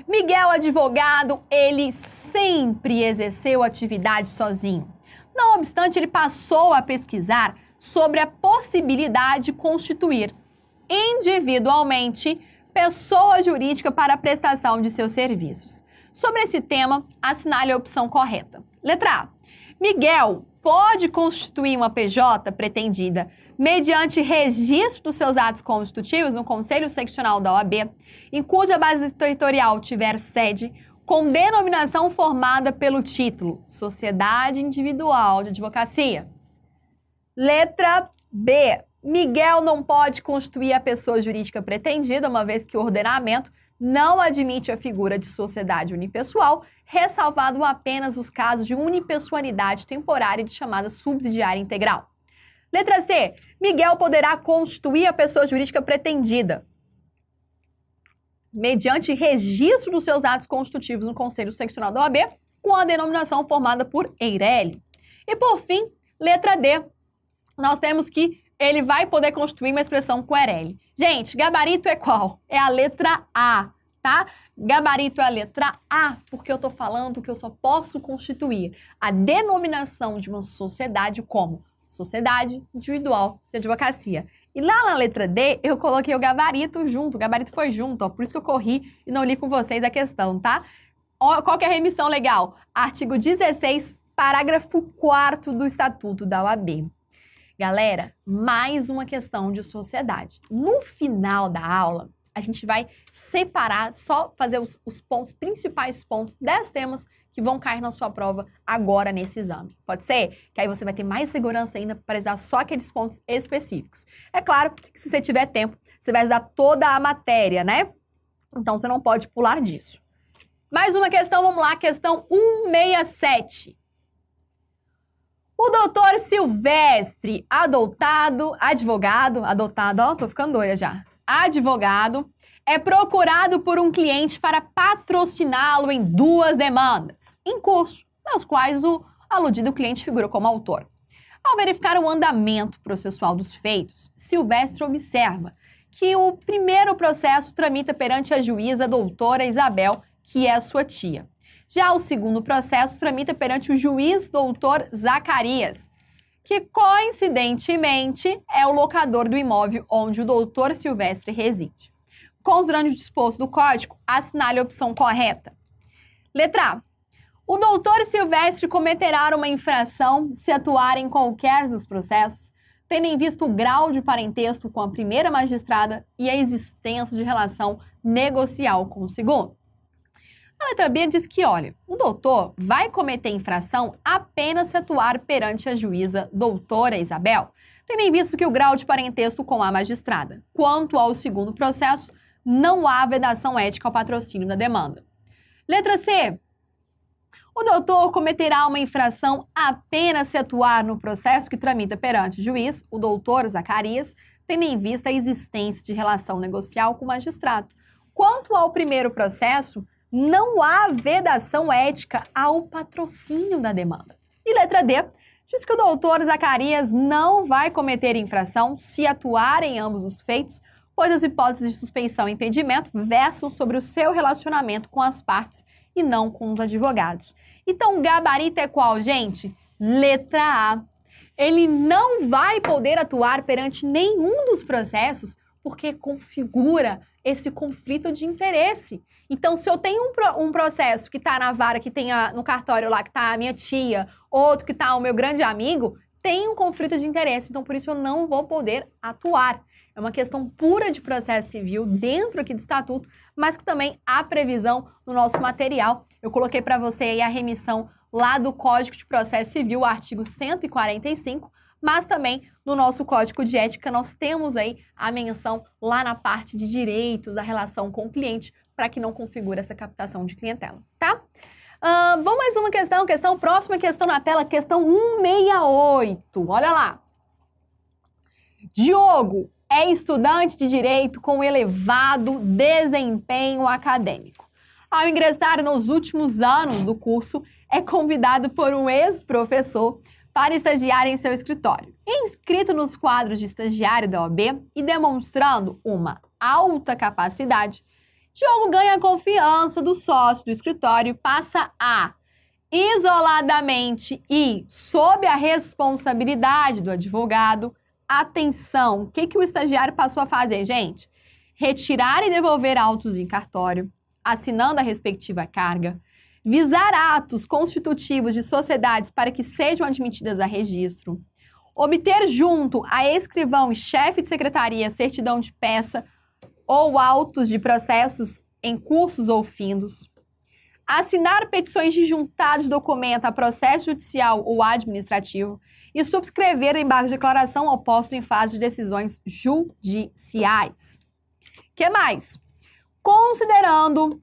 Miguel, advogado, ele sempre exerceu atividade sozinho. Não obstante, ele passou a pesquisar sobre a possibilidade de constituir individualmente pessoa jurídica para a prestação de seus serviços. Sobre esse tema, assinale a opção correta. Letra A. Miguel pode constituir uma PJ pretendida mediante registro dos seus atos constitutivos no Conselho Seccional da OAB, em cuja base territorial tiver sede, com denominação formada pelo título Sociedade Individual de Advocacia. Letra B. Miguel não pode constituir a pessoa jurídica pretendida, uma vez que o ordenamento não admite a figura de sociedade unipessoal, ressalvado apenas os casos de unipessoalidade temporária e de chamada subsidiária integral. Letra C. Miguel poderá constituir a pessoa jurídica pretendida mediante registro dos seus atos constitutivos no Conselho Seccional da OAB, com a denominação formada por Eireli. E por fim, letra D. Nós temos que ele vai poder constituir uma expressão com Eireli. Gente, gabarito é qual? É a letra A, tá? Gabarito é a letra A, porque eu tô falando que eu só posso constituir a denominação de uma sociedade como sociedade individual de advocacia. E lá na letra D, eu coloquei o gabarito junto, o gabarito foi junto, ó, por isso que eu corri e não li com vocês a questão, tá? Ó, qual que é a remissão legal? Artigo 16, parágrafo 4º do Estatuto da OAB. Galera, mais uma questão de sociedade. No final da aula, a gente vai separar, só fazer os pontos, principais pontos, 10 temas que vão cair na sua prova agora nesse exame. Pode ser? Que aí você vai ter mais segurança ainda para estudar só aqueles pontos específicos. É claro que se você tiver tempo, você vai estudar toda a matéria, né? Então você não pode pular disso. Mais uma questão, vamos lá, questão 167. O doutor Silvestre, advogado, ó, tô ficando doida já. Advogado, é procurado por um cliente para patrociná-lo em 2 demandas em curso, nas quais o aludido cliente figura como autor. Ao verificar o andamento processual dos feitos, Silvestre observa que o primeiro processo tramita perante a juíza doutora Isabel, que é sua tia. Já o segundo processo tramita perante o juiz doutor Zacarias, que coincidentemente é o locador do imóvel onde o doutor Silvestre reside. Considerando o disposto do código, assinale a opção correta. Letra A. O doutor Silvestre cometerá uma infração se atuar em qualquer dos processos, tendo em vista o grau de parentesco com a primeira magistrada e a existência de relação negocial com o segundo. A letra B diz que, olha, o doutor vai cometer infração apenas se atuar perante a juíza doutora Isabel, tendo em vista que o grau de parentesco com a magistrada. Quanto ao segundo processo, não há vedação ética ao patrocínio da demanda. Letra C. O doutor cometerá uma infração apenas se atuar no processo que tramita perante o juiz, o doutor Zacarias, tendo em vista a existência de relação negocial com o magistrado. Quanto ao primeiro processo, não há vedação ética ao patrocínio da demanda. E letra D diz que o doutor Zacarias não vai cometer infração se atuar em ambos os feitos, pois as hipóteses de suspeição e impedimento versam sobre o seu relacionamento com as partes e não com os advogados. Então, o gabarito é qual, gente? Letra A. Ele não vai poder atuar perante nenhum dos processos porque configura esse conflito de interesse. Então, se eu tenho um processo que está na vara, que tem no cartório lá, que está a minha tia, outro que está o meu grande amigo, tem um conflito de interesse. Então, por isso, eu não vou poder atuar. É uma questão pura de processo civil dentro aqui do Estatuto, mas que também há previsão no nosso material. Eu coloquei para você aí a remissão lá do Código de Processo Civil, o artigo 145, mas também no nosso Código de Ética nós temos aí a menção lá na parte de direitos, a relação com o cliente, para que não configure essa captação de clientela, tá? Vamos mais uma questão, próxima questão na tela, questão 168, olha lá. Diogo é estudante de Direito com elevado desempenho acadêmico. Ao ingressar nos últimos anos do curso, é convidado por um ex-professor para estagiar em seu escritório. Inscrito nos quadros de estagiário da OAB e demonstrando uma alta capacidade, Diogo ganha a confiança do sócio do escritório e passa a, isoladamente e sob a responsabilidade do advogado, atenção, o que o estagiário passou a fazer, gente? Retirar e devolver autos em cartório, assinando a respectiva carga, visar atos constitutivos de sociedades para que sejam admitidas a registro, obter junto a escrivão e chefe de secretaria certidão de peça ou autos de processos em cursos ou findos, assinar petições de juntado de documento a processo judicial ou administrativo e subscrever embargos de declaração opostos em fase de decisões judiciais. O que mais? Considerando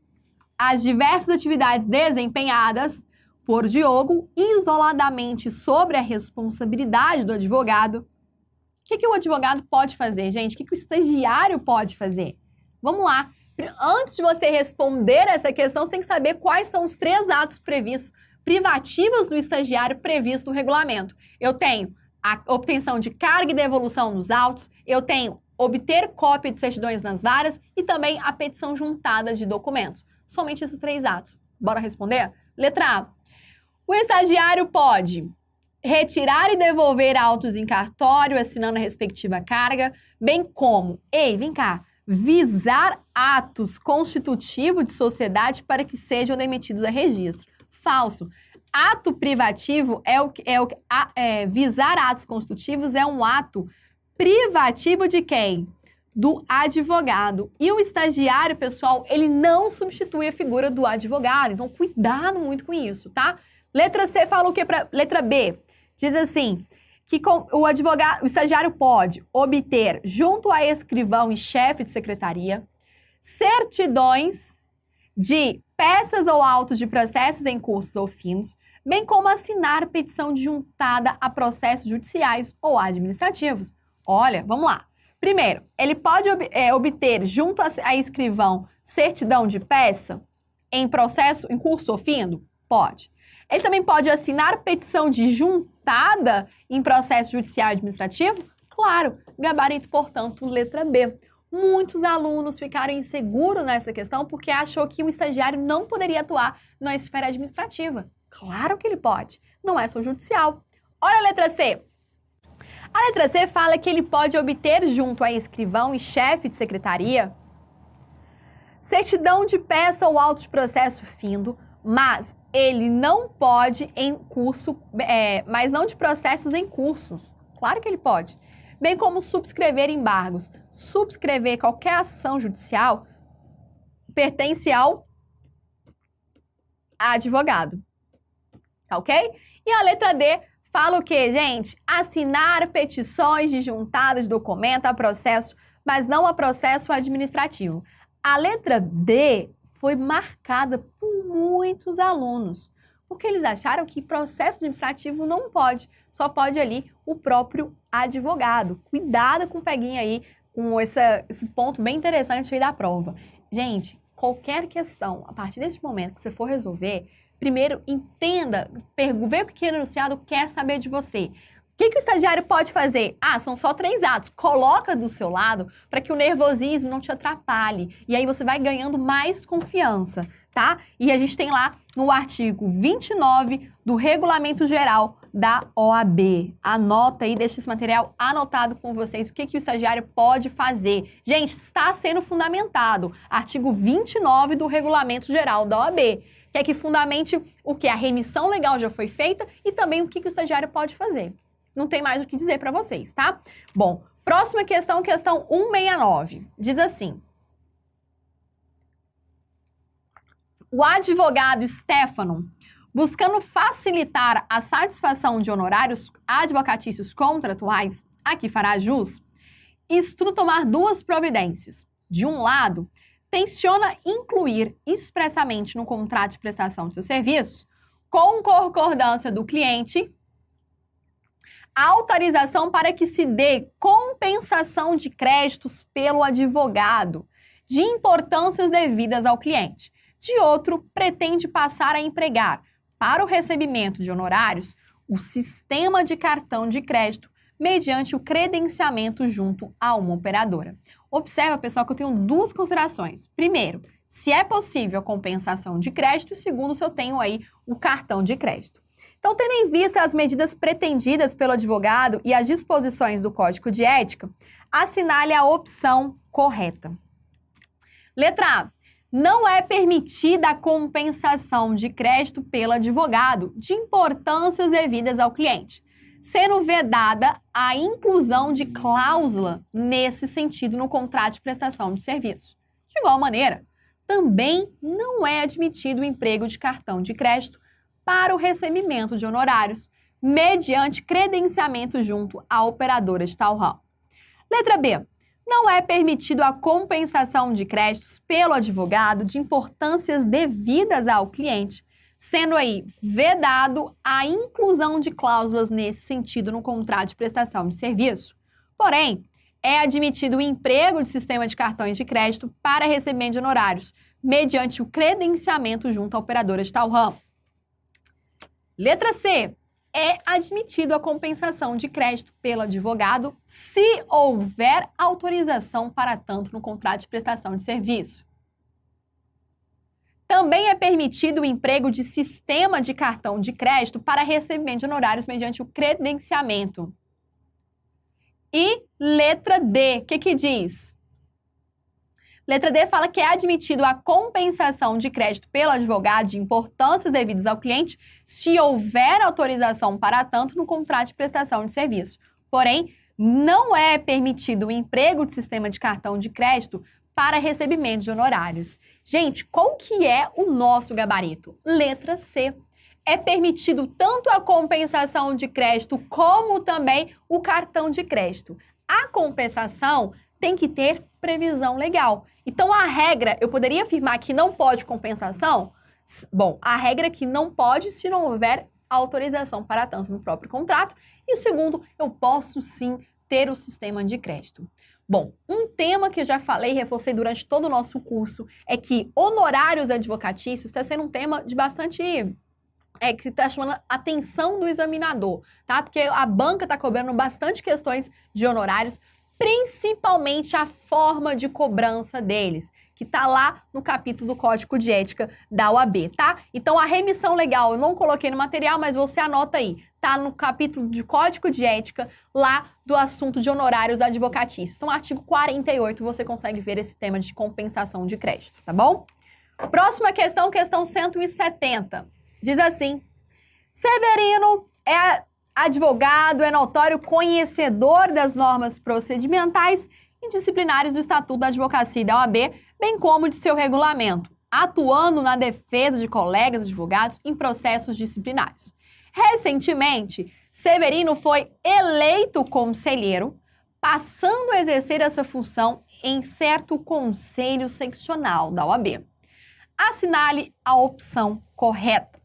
as diversas atividades desempenhadas por Diogo isoladamente sobre a responsabilidade do advogado, o que o advogado pode fazer, gente? O que o estagiário pode fazer? Vamos lá. Antes de você responder essa questão, você tem que saber quais são os 3 atos previstos, privativos do estagiário previsto no regulamento. Eu tenho a obtenção de carga e devolução dos autos, eu tenho obter cópia de certidões nas varas e também a petição juntada de documentos. Somente esses 3 atos. Bora responder? Letra A. O estagiário pode retirar e devolver autos em cartório, assinando a respectiva carga, bem como, vem cá, visar atos constitutivos de sociedade para que sejam demitidos a registro. Falso. Ato privativo visar atos constitutivos é um ato privativo de quem? Do advogado. E o estagiário, pessoal, ele não substitui a figura do advogado. Então, cuidado muito com isso, tá? Letra C fala o que para letra B? Diz assim, que o estagiário pode obter, junto a escrivão e chefe de secretaria, certidões de peças ou autos de processos em cursos ou findos, bem como assinar petição juntada a processos judiciais ou administrativos. Olha, vamos lá. Primeiro, ele pode obter, junto a escrivão, certidão de peça em processo, em curso ou findo? Pode. Ele também pode assinar petição de juntada em processo judicial e administrativo? Claro, gabarito, portanto, letra B. Muitos alunos ficaram inseguros nessa questão porque achou que o estagiário não poderia atuar na esfera administrativa. Claro que ele pode, não é só judicial. Olha a letra C. A letra C fala que ele pode obter junto a escrivão e chefe de secretaria certidão de peça ou auto de processo findo, mas ele não pode em curso, mas não de processos em cursos. Claro que ele pode. Bem como subscrever embargos. Subscrever qualquer ação judicial pertence ao advogado. Tá ok? E a letra D fala o quê, gente? Assinar petições de juntadas de documento a processo, mas não a processo administrativo. A letra D foi marcada por muitos alunos, porque eles acharam que processo administrativo não pode, só pode ali o próprio advogado. Cuidado com o peguinho aí, com esse ponto bem interessante aí da prova. Gente, qualquer questão, a partir desse momento que você for resolver, primeiro entenda, vê o que o enunciado quer saber de você. O que o estagiário pode fazer? São só 3 atos. Coloca do seu lado para que o nervosismo não te atrapalhe. E aí você vai ganhando mais confiança, tá? E a gente tem lá no artigo 29 do Regulamento Geral da OAB. Anota aí, deixa esse material anotado com vocês. O que o estagiário pode fazer? Gente, está sendo fundamentado. Artigo 29 do Regulamento Geral da OAB. Que é que fundamente o que? A remissão legal já foi feita e também o que o estagiário pode fazer. Não tem mais o que dizer para vocês, tá? Bom, próxima questão, questão 169. Diz assim. O advogado Stefano, buscando facilitar a satisfação de honorários advocatícios contratuais, aqui fará jus, estuda tomar 2 providências. De um lado, tenciona incluir expressamente no contrato de prestação de seus serviços, com concordância do cliente, a autorização para que se dê compensação de créditos pelo advogado, de importâncias devidas ao cliente. De outro, pretende passar a empregar, para o recebimento de honorários, o sistema de cartão de crédito, mediante o credenciamento junto a uma operadora. Observa, pessoal, que eu tenho 2 considerações. Primeiro, se é possível a compensação de crédito, e segundo, se eu tenho aí o cartão de crédito. Então, tendo em vista as medidas pretendidas pelo advogado e as disposições do Código de Ética, assinale a opção correta. Letra A. Não é permitida a compensação de crédito pelo advogado de importâncias devidas ao cliente, sendo vedada a inclusão de cláusula nesse sentido no contrato de prestação de serviço. De igual maneira, Também não é admitido o emprego de cartão de crédito para o recebimento de honorários, mediante credenciamento junto à operadora de tal ramo. Letra B. Não é permitido a compensação de créditos pelo advogado de importâncias devidas ao cliente, sendo aí vedado a inclusão de cláusulas nesse sentido no contrato de prestação de serviço. Porém, é admitido o emprego de sistema de cartões de crédito para recebimento de honorários, mediante o credenciamento junto à operadora de tal ramo. Letra C. É admitido a compensação de crédito pelo advogado se houver autorização para tanto no contrato de prestação de serviço. Também é permitido o emprego de sistema de cartão de crédito para recebimento de honorários mediante o credenciamento. E letra D, o que diz? Letra D fala que é admitido a compensação de crédito pelo advogado de importâncias devidas ao cliente se houver autorização para tanto no contrato de prestação de serviço. Porém, não é permitido o emprego de sistema de cartão de crédito para recebimento de honorários. Gente, qual que é o nosso gabarito? Letra C. É permitido tanto a compensação de crédito como também o cartão de crédito. A compensação tem que ter previsão legal. Então, a regra, eu poderia afirmar que não pode compensação? Bom, a regra é que não pode se não houver autorização para tanto no próprio contrato. E o segundo, eu posso sim ter o sistema de crédito. Bom, um tema que eu já falei e reforcei durante todo o nosso curso é que honorários advocatícios está sendo um tema de bastante... que está chamando a atenção do examinador, tá? Porque a banca está cobrando bastante questões de honorários, principalmente a forma de cobrança deles, que está lá no capítulo do Código de Ética da OAB, tá? Então, a remissão legal eu não coloquei no material, mas você anota aí, tá no capítulo de Código de Ética, lá do assunto de honorários advocatícios. Então, artigo 48, você consegue ver esse tema de compensação de crédito, tá bom? Próxima questão, questão 170. Diz assim: Severino é advogado, é notório conhecedor das normas procedimentais e disciplinares do Estatuto da Advocacia e da OAB, bem como de seu regulamento, atuando na defesa de colegas advogados em processos disciplinares. Recentemente, Severino foi eleito conselheiro, passando a exercer essa função em certo conselho seccional da OAB. Assinale a opção correta.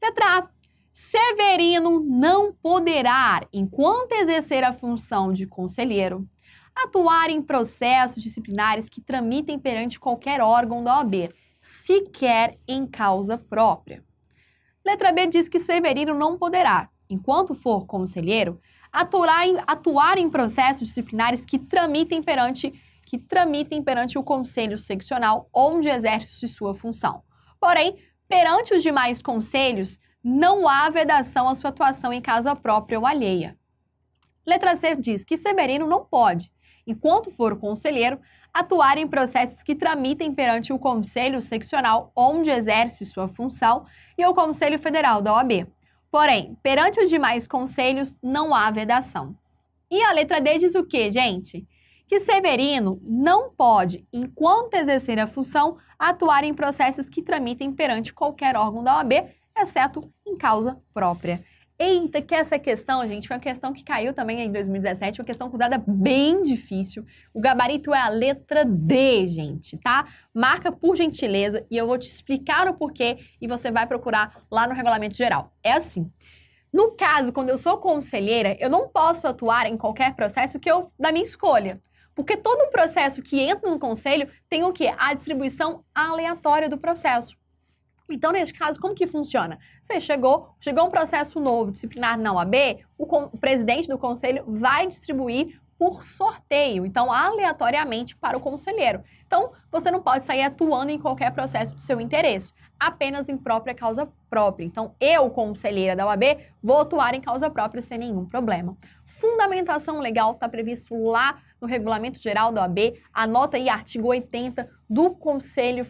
Letra A. Severino não poderá, enquanto exercer a função de conselheiro, atuar em processos disciplinares que tramitem perante qualquer órgão da OAB, sequer em causa própria. Letra B diz que Severino não poderá, enquanto for conselheiro, atuar em processos disciplinares que tramitem perante o conselho seccional onde exerce sua função. Porém, perante os demais conselhos, não há vedação à sua atuação em causa própria ou alheia. Letra C diz que Severino não pode, enquanto for conselheiro, atuar em processos que tramitem perante o Conselho Seccional onde exerce sua função e o Conselho Federal da OAB. Porém, perante os demais conselhos, não há vedação. E a letra D diz o quê, gente? Que Severino não pode, enquanto exercer a função, atuar em processos que tramitem perante qualquer órgão da OAB, exceto em causa própria. Eita, que essa questão, gente, foi uma questão que caiu também em 2017, uma questão cruzada bem difícil. O gabarito é a letra D, gente, tá? Marca por gentileza e eu vou te explicar o porquê e você vai procurar lá no regulamento geral. É assim, no caso, quando eu sou conselheira, eu não posso atuar em qualquer processo da minha escolha. Porque todo processo que entra no conselho tem o quê? A distribuição aleatória do processo. Então, nesse caso, como que funciona? Você chegou um processo novo disciplinar na OAB, o presidente do conselho vai distribuir por sorteio, então aleatoriamente para o conselheiro. Então, você não pode sair atuando em qualquer processo do seu interesse, apenas em própria causa própria. Então, eu, conselheira da OAB, vou atuar em causa própria sem nenhum problema. Fundamentação legal está previsto lá no Regulamento Geral da OAB, anota aí artigo 80 do Conselho,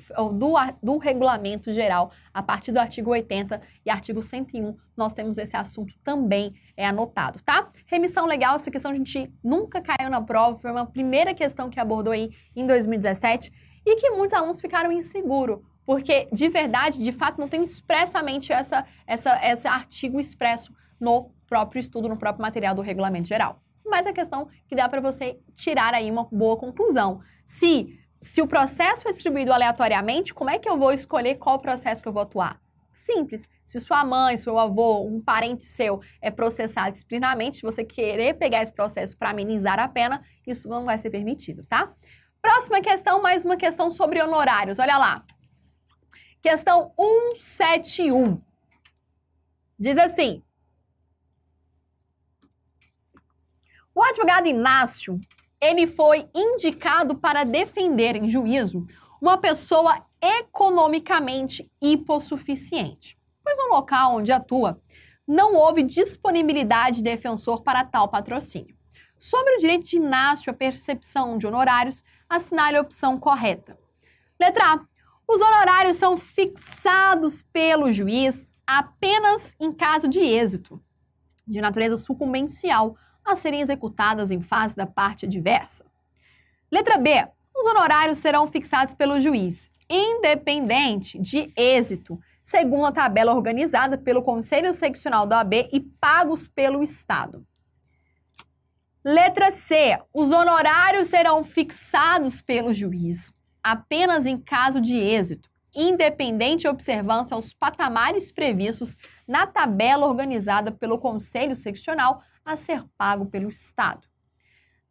do Regulamento Geral, a partir do artigo 80 e artigo 101, nós temos esse assunto também anotado, tá? Remissão legal, essa questão a gente nunca caiu na prova, foi uma primeira questão que abordou aí em 2017, e que muitos alunos ficaram inseguros, porque de verdade, de fato, não tem expressamente esse artigo expresso no próprio estudo, no próprio material do Regulamento Geral. Mas a questão que dá para você tirar aí uma boa conclusão. Se o processo é distribuído aleatoriamente, como é que eu vou escolher qual processo que eu vou atuar? Simples. Se sua mãe, seu avô, um parente seu é processado disciplinarmente, se você querer pegar esse processo para amenizar a pena, isso não vai ser permitido, tá? Próxima questão, mais uma questão sobre honorários. Olha lá. Questão 171. Diz assim: o advogado Inácio, ele foi indicado para defender em juízo uma pessoa economicamente hipossuficiente, pois no local onde atua não houve disponibilidade de defensor para tal patrocínio. Sobre o direito de Inácio à percepção de honorários, assinale a opção correta. Letra A. Os honorários são fixados pelo juiz apenas em caso de êxito, de natureza sucumbencial, a serem executadas em face da parte adversa. Letra B. Os honorários serão fixados pelo juiz, independente de êxito, segundo a tabela organizada pelo Conselho Seccional da OAB e pagos pelo Estado. Letra C. Os honorários serão fixados pelo juiz apenas em caso de êxito, independente de observância aos patamares previstos na tabela organizada pelo Conselho Seccional a ser pago pelo Estado.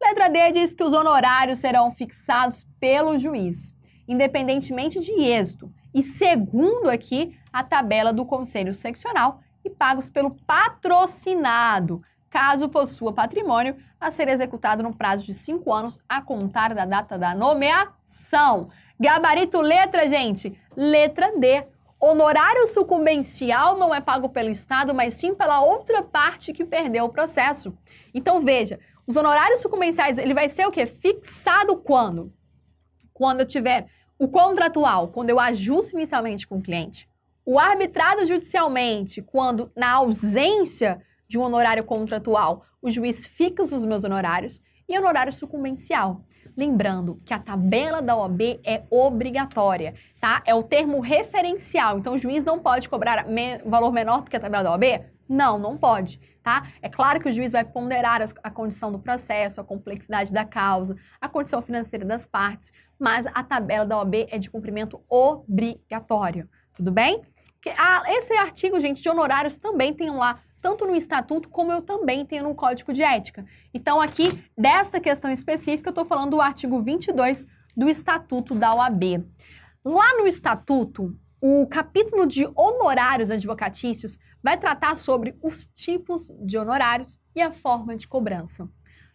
Letra D diz que os honorários serão fixados pelo juiz, independentemente de êxito, e segundo aqui a tabela do Conselho Seccional, e pagos pelo patrocinado, caso possua patrimônio a ser executado no prazo de 5 anos a contar da data da nomeação. Gabarito letra, gente? Letra D. Honorário sucumbencial não é pago pelo Estado, mas sim pela outra parte que perdeu o processo. Então, veja, os honorários sucumbenciais, ele vai ser o quê? Fixado quando? Quando eu tiver o contratual, quando eu ajusto inicialmente com o cliente. O arbitrado judicialmente, quando, na ausência de um honorário contratual, o juiz fixa os meus honorários. E honorário sucumbencial. Lembrando que a tabela da OAB é obrigatória, tá? É o termo referencial. Então, o juiz não pode cobrar valor menor do que a tabela da OAB? Não, não pode, tá? É claro que o juiz vai ponderar a condição do processo, a complexidade da causa, a condição financeira das partes, mas a tabela da OAB é de cumprimento obrigatório, tudo bem? Esse artigo, gente, de honorários também tem lá, tanto no Estatuto como eu também tenho no Código de Ética. Então, aqui, desta questão específica, eu estou falando do artigo 22 do Estatuto da OAB. Lá no Estatuto, o capítulo de honorários advocatícios vai tratar sobre os tipos de honorários e a forma de cobrança.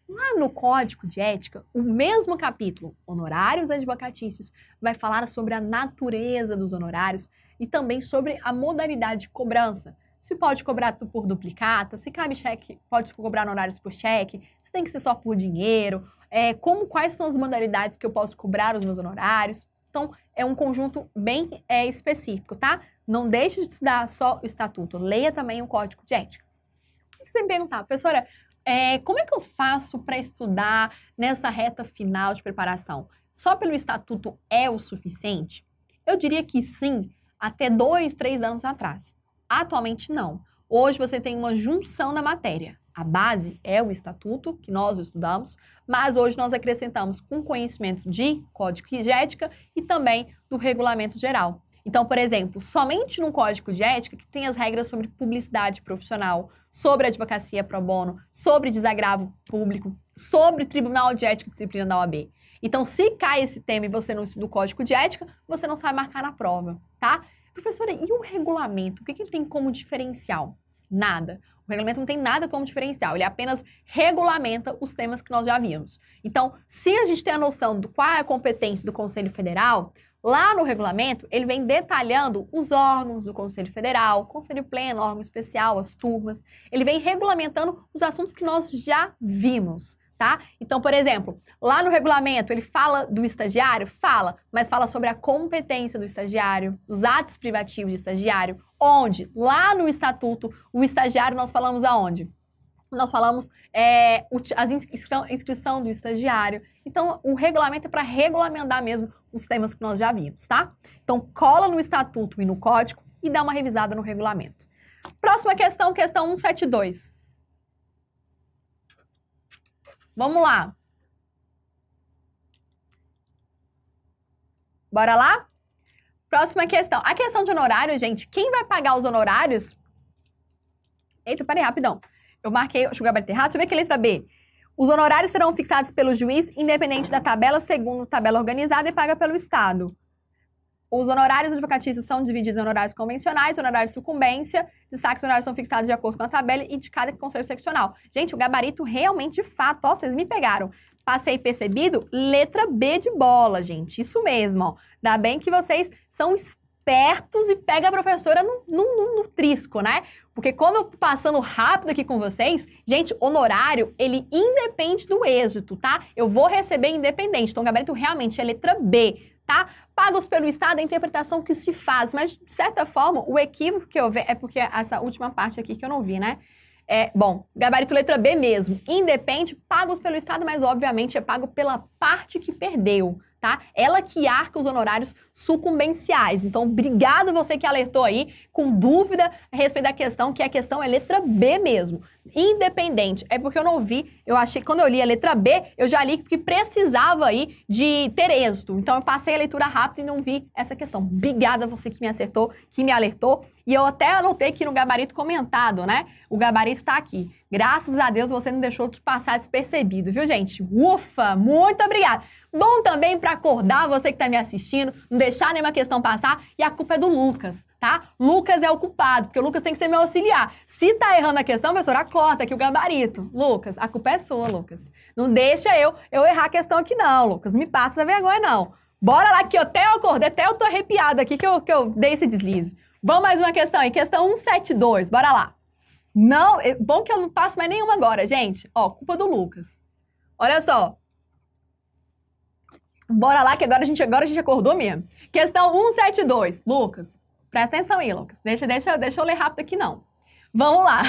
Lá no Código de Ética, o mesmo capítulo, honorários advocatícios, vai falar sobre a natureza dos honorários e também sobre a modalidade de cobrança. Se pode cobrar por duplicata, se cabe cheque, pode cobrar honorários por cheque, se tem que ser só por dinheiro, quais são as modalidades que eu posso cobrar os meus honorários. Então, é um conjunto bem específico, tá? Não deixe de estudar só o Estatuto, leia também o Código de Ética. E se você me perguntar, professora, como é que eu faço para estudar nessa reta final de preparação? Só pelo Estatuto é o suficiente? Eu diria que sim, até 2, 3 anos atrás. Atualmente, não. Hoje você tem uma junção da matéria. A base é o Estatuto, que nós estudamos, mas hoje nós acrescentamos com conhecimento de Código de Ética e também do Regulamento Geral. Então, por exemplo, somente no Código de Ética que tem as regras sobre publicidade profissional, sobre advocacia pro bono, sobre desagravo público, sobre Tribunal de Ética e Disciplina da OAB. Então, se cai esse tema e você não estuda o Código de Ética, você não sabe marcar na prova, tá? Professora, e o regulamento? O que ele tem como diferencial? Nada. O regulamento não tem nada como diferencial, ele apenas regulamenta os temas que nós já vimos. Então, se a gente tem a noção do qual é a competência do Conselho Federal, lá no regulamento, ele vem detalhando os órgãos do Conselho Federal, Conselho Pleno, órgão especial, as turmas. Ele vem regulamentando os assuntos que nós já vimos, tá? Então, por exemplo, lá no regulamento, ele fala do estagiário? Fala, mas fala sobre a competência do estagiário, os atos privativos de estagiário, onde, lá no Estatuto, o estagiário nós falamos aonde? nós falamos inscrição do estagiário. Então, o regulamento é para regulamentar mesmo os temas que nós já vimos, tá? Então, cola no estatuto e no código e dá uma revisada no regulamento. Próxima questão, questão 172. Vamos lá. Bora lá? Próxima questão. A questão de honorário, gente, quem vai pagar os honorários... Eita, peraí, rapidão. Eu marquei, deixa eu gabarito errado, deixa eu ver aqui a letra B. Os honorários serão fixados pelo juiz, independente da tabela, segundo tabela organizada e paga pelo Estado. Os honorários advocatícios são divididos em honorários convencionais, honorários de sucumbência, destaques honorários são fixados de acordo com a tabela e de cada conselho seccional. Gente, o gabarito realmente, de fato, ó, vocês me pegaram. Passei percebido? Letra B de bola, gente. Isso mesmo, ó. Ainda bem que vocês são espertos e pega a professora no trisco, né? Porque quando eu tô passando rápido aqui com vocês, gente, honorário, ele independe do êxito, tá? Eu vou receber independente. Então, o gabarito realmente é letra B, tá? Pagos pelo Estado é a interpretação que se faz, mas, de certa forma, o equívoco que eu vejo é porque essa última parte aqui que eu não vi, né? Bom, gabarito letra B mesmo. Independe, pagos pelo Estado, mas, obviamente, é pago pela parte que perdeu, tá? Ela que arca os honorários sucumbenciais. Então, obrigado você que alertou aí, com dúvida a respeito da questão, que a questão é letra B mesmo. Independente. É porque eu não vi, eu achei, quando eu li a letra B, eu já li que precisava aí de ter êxito. Então, eu passei a leitura rápida e não vi essa questão. Obrigada a você que me acertou, que me alertou. E eu até anotei aqui no gabarito comentado, né? O gabarito tá aqui. Graças a Deus você não deixou de passar despercebido, viu, gente? Ufa, muito obrigada. Bom também para acordar você que tá me assistindo, não deixar nenhuma questão passar, e a culpa é do Lucas, tá? Lucas é o culpado, porque o Lucas tem que ser meu auxiliar. Se tá errando a questão, professora, corta aqui o gabarito. Lucas, a culpa é sua, Lucas. Não deixa eu errar a questão aqui não, Lucas. Não me passa essa vergonha, não. Bora lá que eu até acordei, até eu tô arrepiada aqui que eu dei esse deslize. Vamos mais uma questão aí, questão 172, bora lá. Não, bom que eu não passo mais nenhuma agora, gente. Ó, culpa do Lucas. Olha só. Bora lá, que agora a gente acordou mesmo. Questão 172. Lucas, presta atenção aí, Lucas. Deixa eu ler rápido aqui, não. Vamos lá.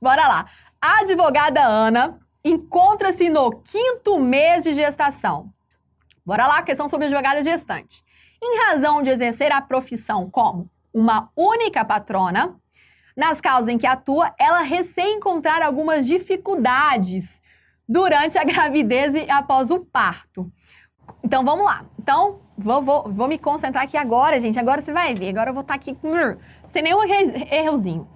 Bora lá. A advogada Ana encontra-se no 5º mês de gestação. Bora lá, questão sobre advogada gestante. Em razão de exercer a profissão como uma única patrona, nas causas em que atua, ela recém-encontrar algumas dificuldades durante a gravidez e após o parto. Então, vamos lá. Então, vou me concentrar aqui agora, gente. Agora você vai ver. Agora eu vou estar aqui sem nenhum errozinho.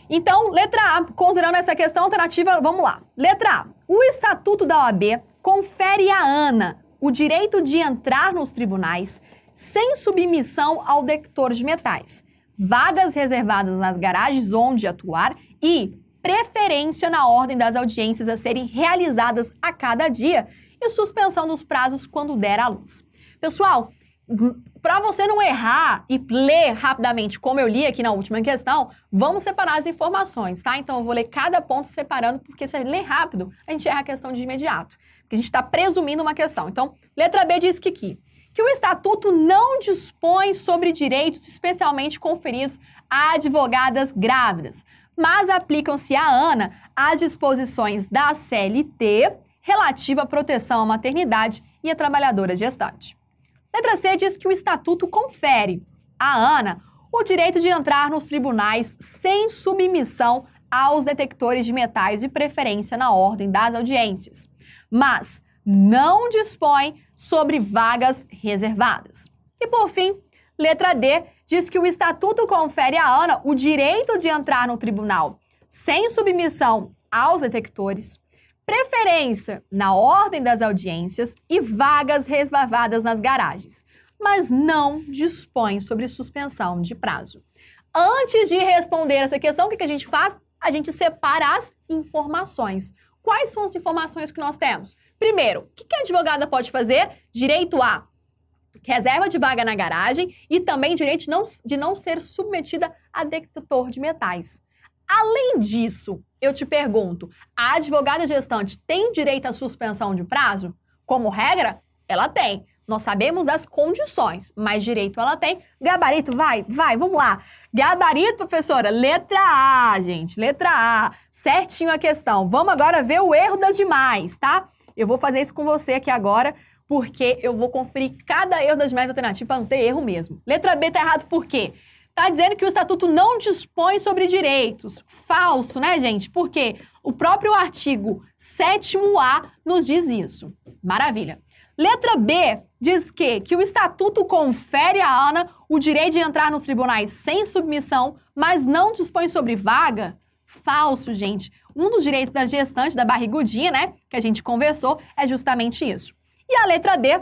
Então, letra A, considerando essa questão alternativa, vamos lá. Letra A. O Estatuto da OAB confere a Ana o direito de entrar nos tribunais sem submissão ao detector de metais, vagas reservadas nas garagens onde atuar e preferência na ordem das audiências a serem realizadas a cada dia e suspensão dos prazos quando der à luz. Pessoal, para você não errar e ler rapidamente, como eu li aqui na última questão, vamos separar as informações, tá? Então, eu vou ler cada ponto separando, porque se ler rápido, a gente erra a questão de imediato. Porque a gente está presumindo uma questão. Então, letra B diz que o Estatuto não dispõe sobre direitos especialmente conferidos a advogadas grávidas, mas aplicam-se a Ana as disposições da CLT relativa à proteção à maternidade e à trabalhadora gestante. Letra C diz que o Estatuto confere a Ana o direito de entrar nos tribunais sem submissão aos detectores de metais de preferência na ordem das audiências, mas não dispõe sobre vagas reservadas. E, por fim, letra D diz que o Estatuto confere a Ana o direito de entrar no tribunal sem submissão aos detectores, preferência na ordem das audiências e vagas reservadas nas garagens, mas não dispõe sobre suspensão de prazo. Antes de responder essa questão, o que a gente faz? A gente separa as informações. Quais são as informações que nós temos? Primeiro, o que a advogada pode fazer? Direito a reserva de vaga na garagem e também direito de não ser submetida a detector de metais. Além disso, eu te pergunto, a advogada gestante tem direito à suspensão de prazo? Como regra, ela tem. Nós sabemos das condições, mas direito ela tem. Gabarito, vai, vamos lá. Gabarito, professora, letra A, gente, letra A. certinho a questão. Vamos agora ver o erro das demais, tá? Eu vou fazer isso com você aqui agora, porque eu vou conferir cada erro das demais alternativas para não ter erro mesmo. Letra B tá errado por quê? Tá dizendo que o estatuto não dispõe sobre direitos. Falso, né, gente? Porque o próprio artigo 7º-A nos diz isso. Maravilha. Letra B diz que o estatuto confere à ANA o direito de entrar nos tribunais sem submissão, mas não dispõe sobre vaga. Falso, gente. Um dos direitos da gestante, da barrigudinha, né, que a gente conversou, é justamente isso. E a letra D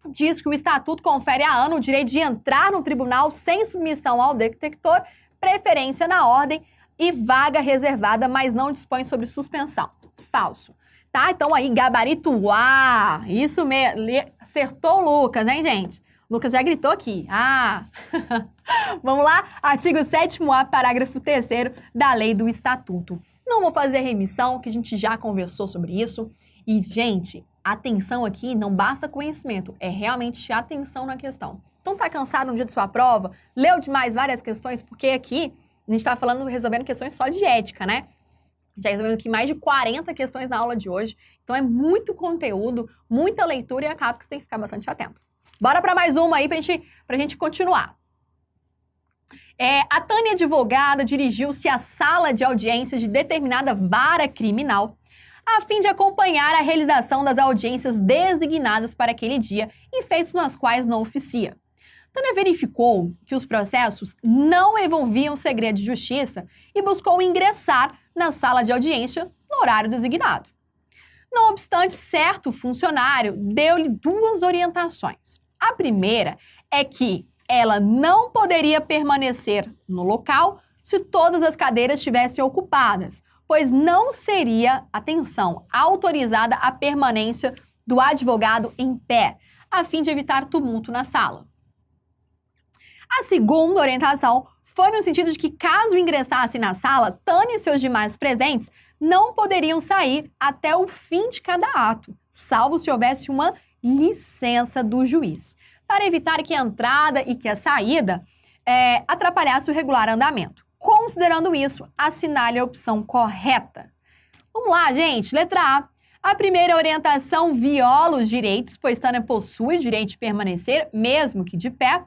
diz que o estatuto confere à ANA o direito de entrar no tribunal sem submissão ao detector, preferência na ordem e vaga reservada, mas não dispõe sobre suspensão. Falso. Tá? Então aí, gabarito A. Isso mesmo. Acertou o Lucas, hein, gente? O Lucas já gritou aqui. Ah! Vamos lá? Artigo 7º-A, parágrafo 3º da lei do estatuto. Não vou fazer remissão, que a gente já conversou sobre isso. E, gente, atenção aqui não basta conhecimento, é realmente atenção na questão. Então tá cansado no dia de sua prova? Leu demais várias questões? Porque aqui a gente tá falando, resolvendo questões só de ética, né? Já resolvemos aqui mais de 40 questões na aula de hoje. Então é muito conteúdo, muita leitura e acaba que você tem que ficar bastante atento. Bora para mais uma aí pra gente continuar. A Tânia, advogada, dirigiu-se à sala de audiências de determinada vara criminal a fim de acompanhar a realização das audiências designadas para aquele dia em feitos nos quais não oficia. Tânia verificou que os processos não envolviam segredo de justiça e buscou ingressar na sala de audiência no horário designado. Não obstante, certo funcionário deu-lhe duas orientações. A primeira é que ela não poderia permanecer no local se todas as cadeiras estivessem ocupadas, pois não seria, atenção, autorizada a permanência do advogado em pé, a fim de evitar tumulto na sala. A segunda orientação foi no sentido de que, caso ingressasse na sala, Tânia e seus demais presentes não poderiam sair até o fim de cada ato, salvo se houvesse uma licença do juiz, para evitar que a entrada e que a saída atrapalhasse o regular andamento. Considerando isso, assinale a opção correta. Vamos lá, gente. Letra A. A primeira orientação viola os direitos, pois Tânia possui o direito de permanecer, mesmo que de pé,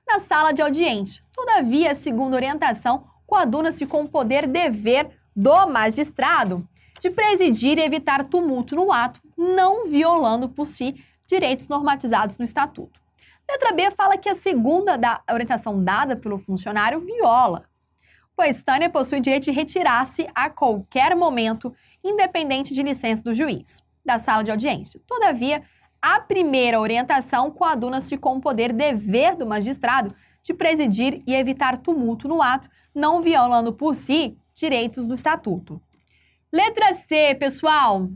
na sala de audiência. Todavia, a segunda orientação coaduna-se com o poder-dever do magistrado de presidir e evitar tumulto no ato, não violando por si direitos normatizados no Estatuto. Letra B fala que a segunda orientação dada pelo funcionário viola, pois Tânia possui o direito de retirar-se a qualquer momento, independente de licença do juiz, da sala de audiência. Todavia, a primeira orientação coaduna-se com o poder-dever do magistrado de presidir e evitar tumulto no ato, não violando por si direitos do Estatuto. Letra C, pessoal.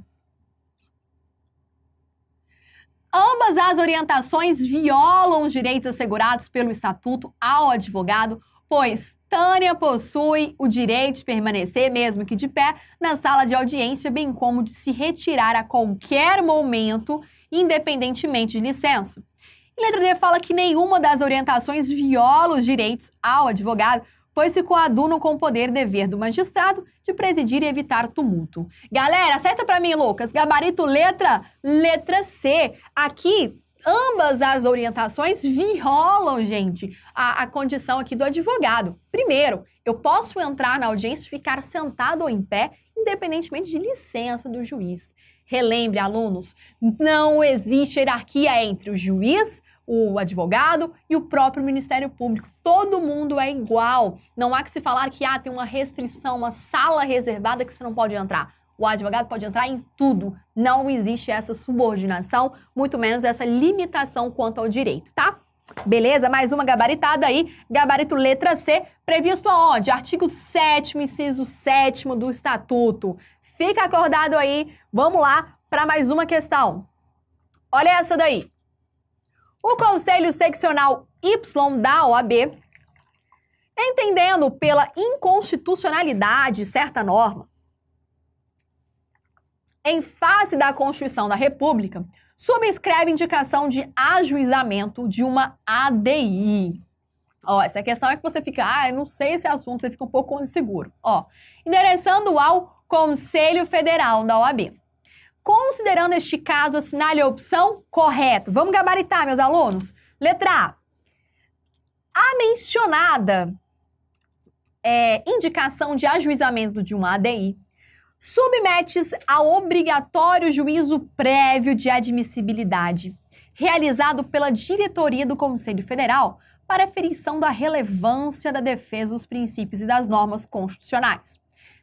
Ambas as orientações violam os direitos assegurados pelo Estatuto ao advogado, pois Tânia possui o direito de permanecer, mesmo que de pé, na sala de audiência, bem como de se retirar a qualquer momento, independentemente de licença. E letra D fala que nenhuma das orientações viola os direitos ao advogado, pois se coadunam com o poder-dever do magistrado de presidir e evitar tumulto. Galera, acerta pra mim, Lucas. Gabarito letra C. Aqui, ambas as orientações violam, gente, a condição aqui do advogado. Primeiro, eu posso entrar na audiência e ficar sentado ou em pé, independentemente de licença do juiz. Relembre, alunos, não existe hierarquia entre o juiz, o advogado e o próprio Ministério Público. Todo mundo é igual. Não há que se falar que tem uma restrição, uma sala reservada que você não pode entrar. O advogado pode entrar em tudo. Não existe essa subordinação, muito menos essa limitação quanto ao direito, tá? Beleza? Mais uma gabaritada aí. Gabarito letra C, previsto aonde? Artigo 7º, inciso 7º do Estatuto. Fica acordado aí. Vamos lá para mais uma questão. Olha essa daí. O Conselho Seccional Y da OAB, entendendo pela inconstitucionalidade de certa norma, em face da Constituição da República, subscreve indicação de ajuizamento de uma ADI. Ó, essa questão é que você fica, eu não sei esse assunto, você fica um pouco inseguro. Ó, endereçando ao Conselho Federal da OAB. Considerando este caso, assinale a opção correta. Vamos gabaritar, meus alunos? Letra A. A mencionada indicação de ajuizamento de uma ADI submete-se ao obrigatório juízo prévio de admissibilidade, realizado pela diretoria do Conselho Federal para aferição da relevância da defesa dos princípios e das normas constitucionais.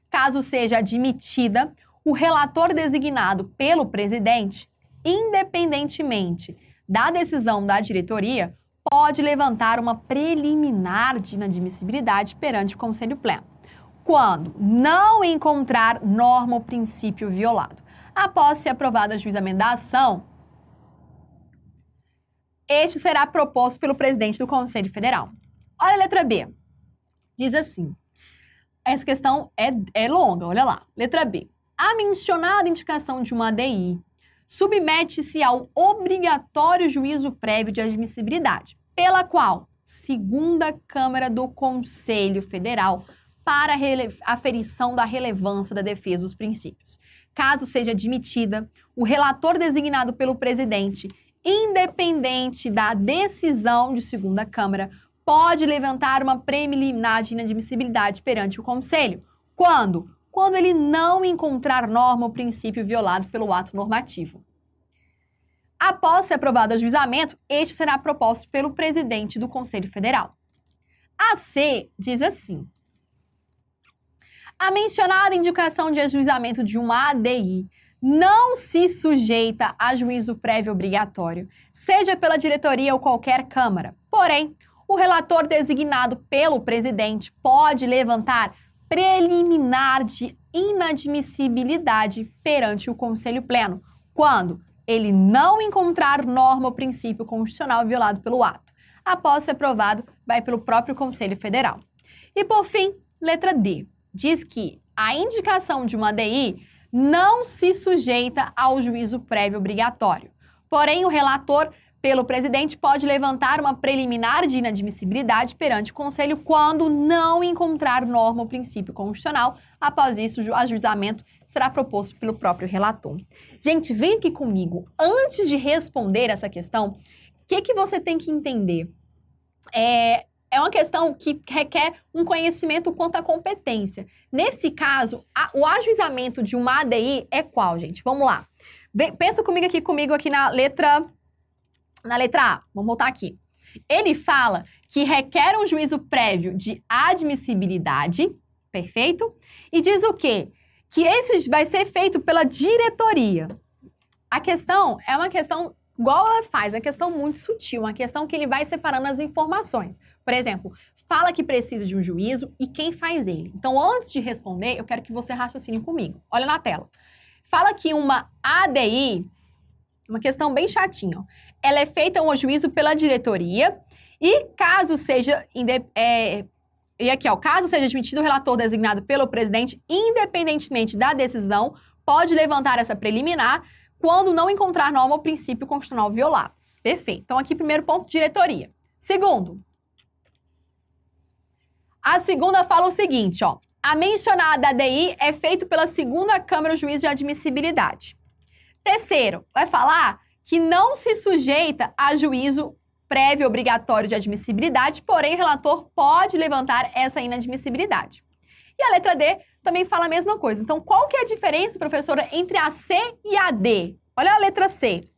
Caso seja admitida, o relator designado pelo presidente, independentemente da decisão da diretoria, pode levantar uma preliminar de inadmissibilidade perante o Conselho Pleno, quando não encontrar norma ou princípio violado. Após ser aprovado o ajuizamento da ação, este será proposto pelo presidente do Conselho Federal. Olha a letra B. Diz assim, essa questão é longa, olha lá. Letra B. A mencionada indicação de uma ADI submete-se ao obrigatório juízo prévio de admissibilidade, pela qual segunda Câmara do Conselho Federal para aferição da relevância da defesa dos princípios. Caso seja admitida, o relator designado pelo presidente, independente da decisão de segunda Câmara, pode levantar uma preliminar de inadmissibilidade perante o Conselho. Quando? Quando ele não encontrar norma ou princípio violado pelo ato normativo. Após ser aprovado o ajuizamento, este será proposto pelo presidente do Conselho Federal. A C diz assim: a mencionada indicação de ajuizamento de uma ADI não se sujeita a juízo prévio obrigatório, seja pela diretoria ou qualquer Câmara. Porém, o relator designado pelo presidente pode levantar preliminar de inadmissibilidade perante o Conselho Pleno, quando ele não encontrar norma ou princípio constitucional violado pelo ato. Após ser aprovado, vai pelo próprio Conselho Federal. E por fim, letra D, diz que a indicação de uma ADI não se sujeita ao juízo prévio obrigatório. Porém, o relator pelo presidente pode levantar uma preliminar de inadmissibilidade perante o Conselho quando não encontrar norma ou princípio constitucional. Após isso, o ajuizamento será proposto pelo próprio relator. Gente, vem aqui comigo. Antes de responder essa questão, o que você tem que entender? É uma questão que requer um conhecimento quanto à competência. Nesse caso, o ajuizamento de uma ADI é qual, gente? Vamos lá. Pensa comigo aqui na letra A. Vamos voltar aqui. Ele fala que requer um juízo prévio de admissibilidade, perfeito? E diz o quê? Que esse vai ser feito pela diretoria. A questão é uma questão, igual ela faz, é uma questão muito sutil, uma questão que ele vai separando as informações. Por exemplo, fala que precisa de um juízo e quem faz ele. Então, antes de responder, eu quero que você raciocine comigo. Olha na tela. Fala que uma ADI, uma questão bem chatinha, ó, ela é feita um juízo pela diretoria e caso seja caso seja admitido o relator designado pelo presidente, independentemente da decisão, pode levantar essa preliminar quando não encontrar norma ou princípio constitucional violado. Perfeito. Então, aqui, primeiro ponto, diretoria. Segundo, a segunda fala o seguinte, ó. A mencionada ADI é feita pela segunda Câmara do Juízo de Admissibilidade. Terceiro, vai falar que não se sujeita a juízo prévio obrigatório de admissibilidade, porém o relator pode levantar essa inadmissibilidade. E a letra D também fala a mesma coisa. Então, qual que é a diferença, professora, entre a C e a D? Olha a letra C.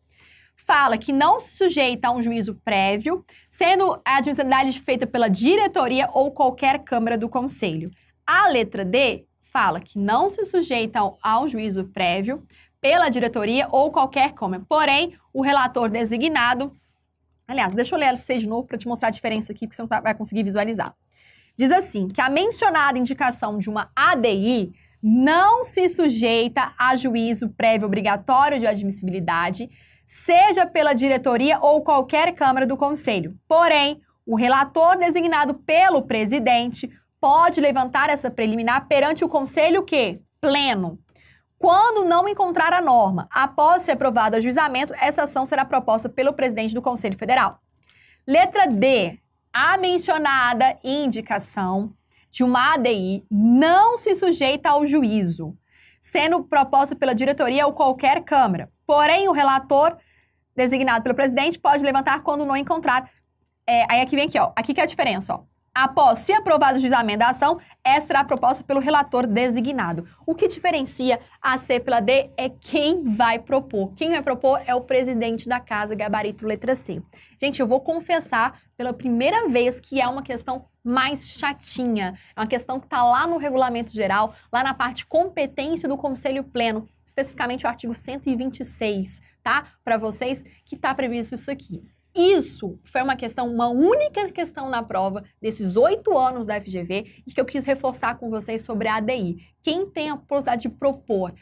Fala que não se sujeita a um juízo prévio, sendo a admissibilidade feita pela diretoria ou qualquer Câmara do Conselho. A letra D fala que não se sujeita a um juízo prévio pela diretoria ou qualquer Câmara. Porém, o relator designado... Aliás, deixa eu ler a C de novo para te mostrar a diferença aqui, porque você não vai conseguir visualizar. Diz assim, que a mencionada indicação de uma ADI não se sujeita a juízo prévio obrigatório de admissibilidade, seja pela diretoria ou qualquer Câmara do Conselho. Porém, o relator designado pelo presidente pode levantar essa preliminar perante o Conselho que? Pleno. Quando não encontrar a norma, após ser aprovado o ajuizamento, essa ação será proposta pelo presidente do Conselho Federal. Letra D. A mencionada indicação de uma ADI não se sujeita ao juízo, sendo proposta pela diretoria ou qualquer Câmara. Porém, o relator designado pelo presidente pode levantar quando não encontrar. Aí aqui vem aqui, ó. Aqui que é a diferença, ó. Após se aprovado o juizamento da ação, essa será proposta pelo relator designado. O que diferencia a C pela D é quem vai propor. Quem vai propor é o presidente da casa, gabarito letra C. Gente, eu vou confessar pela primeira vez que é uma questão mais chatinha. É uma questão que está lá no regulamento geral, lá na parte competência do Conselho Pleno, especificamente o artigo 126, tá? Para vocês que está previsto isso aqui. Isso foi uma única questão na prova desses 8 anos da FGV e que eu quis reforçar com vocês sobre a ADI. Quem tem a possibilidade de propor,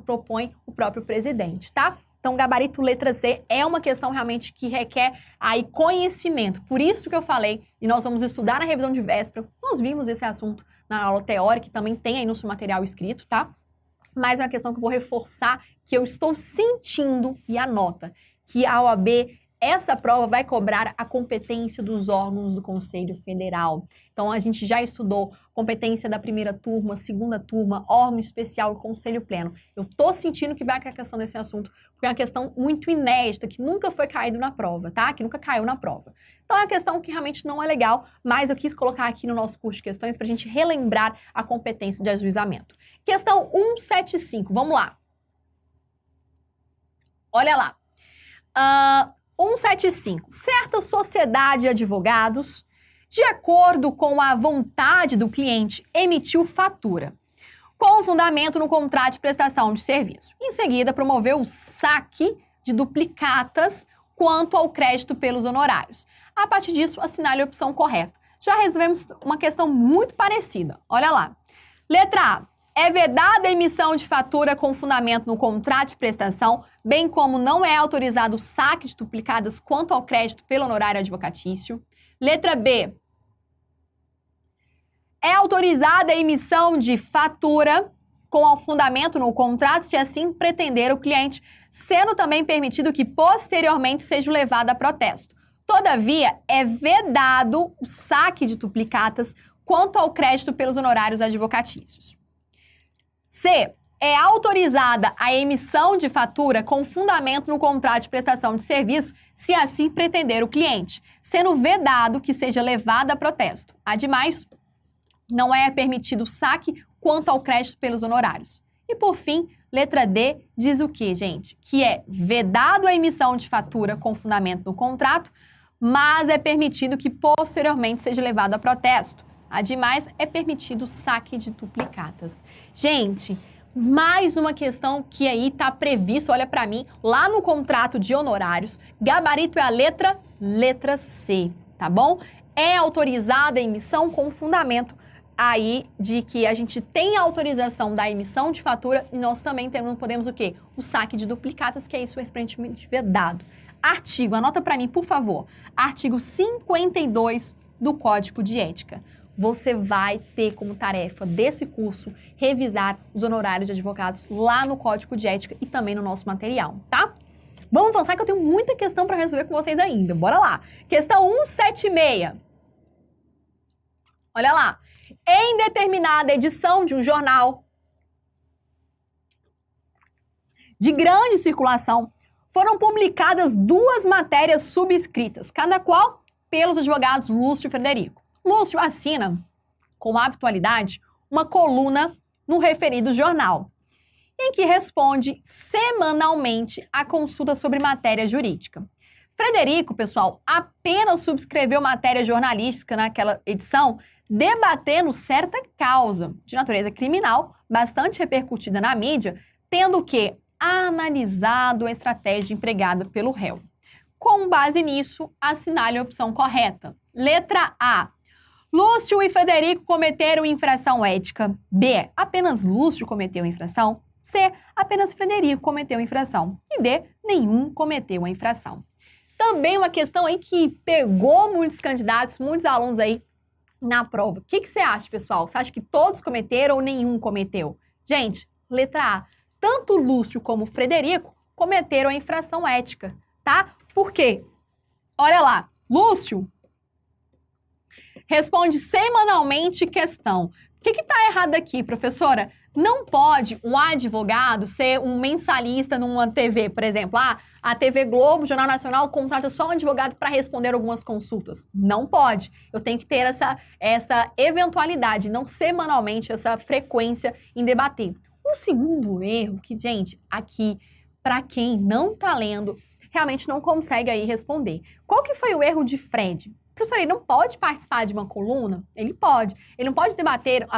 propõe o próprio presidente, tá? Então, gabarito letra C é uma questão realmente que requer aí conhecimento. Por isso que eu falei, e nós vamos estudar na revisão de véspera, nós vimos esse assunto na aula teórica, que também tem aí no seu material escrito, tá? Mas é uma questão que eu vou reforçar, que eu estou sentindo, e anota, que a OAB, essa prova vai cobrar a competência dos órgãos do Conselho Federal. Então, a gente já estudou competência da primeira turma, segunda turma, órgão especial e Conselho Pleno. Eu tô sentindo que vai cair a questão desse assunto, porque é uma questão muito inédita, que nunca foi caído na prova, tá? Que nunca caiu na prova. Então, é uma questão que realmente não é legal, mas eu quis colocar aqui no nosso curso de questões para a gente relembrar a competência de ajuizamento. Questão 175, vamos lá. Olha lá. 175. Certa sociedade de advogados, de acordo com a vontade do cliente, emitiu fatura, com fundamento no contrato de prestação de serviço. Em seguida, promoveu o saque de duplicatas quanto ao crédito pelos honorários. A partir disso, assinale a opção correta. Já resolvemos uma questão muito parecida. Olha lá. Letra A. É vedada a emissão de fatura com fundamento no contrato de prestação, bem como não é autorizado o saque de duplicadas quanto ao crédito pelo honorário advocatício. Letra B. É autorizada a emissão de fatura com fundamento no contrato, se assim pretender o cliente, sendo também permitido que posteriormente seja levado a protesto. Todavia, é vedado o saque de duplicatas quanto ao crédito pelos honorários advocatícios. C. É autorizada a emissão de fatura com fundamento no contrato de prestação de serviço, se assim pretender o cliente, sendo vedado que seja levada a protesto. Ademais, não é permitido saque quanto ao crédito pelos honorários. E por fim, letra D diz o quê, gente? Que é vedado a emissão de fatura com fundamento no contrato, mas é permitido que posteriormente seja levado a protesto. Ademais, é permitido saque de duplicatas. Gente, mais uma questão que aí está previsto, olha para mim, lá no contrato de honorários, gabarito é a letra C, tá bom? É autorizada a emissão com fundamento aí de que a gente tem a autorização da emissão de fatura e nós também podemos o quê? O saque de duplicatas, que é isso expressamente vedado. Artigo, anota para mim, por favor, artigo 52 do Código de Ética. Você vai ter como tarefa desse curso revisar os honorários de advogados lá no Código de Ética e também no nosso material, tá? Vamos avançar que eu tenho muita questão para resolver com vocês ainda. Bora lá. Questão 176. Olha lá. Em determinada edição de um jornal de grande circulação, foram publicadas 2 matérias subscritas, cada qual pelos advogados Lúcio e Frederico. Lúcio assina, com habitualidade, uma coluna no referido jornal, em que responde semanalmente a consulta sobre matéria jurídica. Frederico, pessoal, apenas subscreveu matéria jornalística naquela edição, debatendo certa causa de natureza criminal, bastante repercutida na mídia, tendo que analisado a estratégia empregada pelo réu. Com base nisso, assinale a opção correta. Letra A. Lúcio e Frederico cometeram infração ética. B. Apenas Lúcio cometeu infração. C. Apenas Frederico cometeu infração. E D. Nenhum cometeu a infração. Também uma questão aí que pegou muitos candidatos, muitos alunos aí na prova. O que você acha, pessoal? Você acha que todos cometeram ou nenhum cometeu? Gente, letra A. Tanto Lúcio como Frederico cometeram a infração ética, tá? Por quê? Olha lá. Lúcio responde semanalmente questão. O que está errado aqui, professora? Não pode um advogado ser um mensalista numa TV, por exemplo. A TV Globo, Jornal Nacional, contrata só um advogado para responder algumas consultas. Não pode. Eu tenho que ter essa eventualidade, não semanalmente, essa frequência em debater. O segundo erro, que, gente, aqui, para quem não tá lendo, realmente não consegue aí responder. Qual que foi o erro de Fred? Professor, ele não pode participar de uma coluna? Ele pode. Ele não pode debater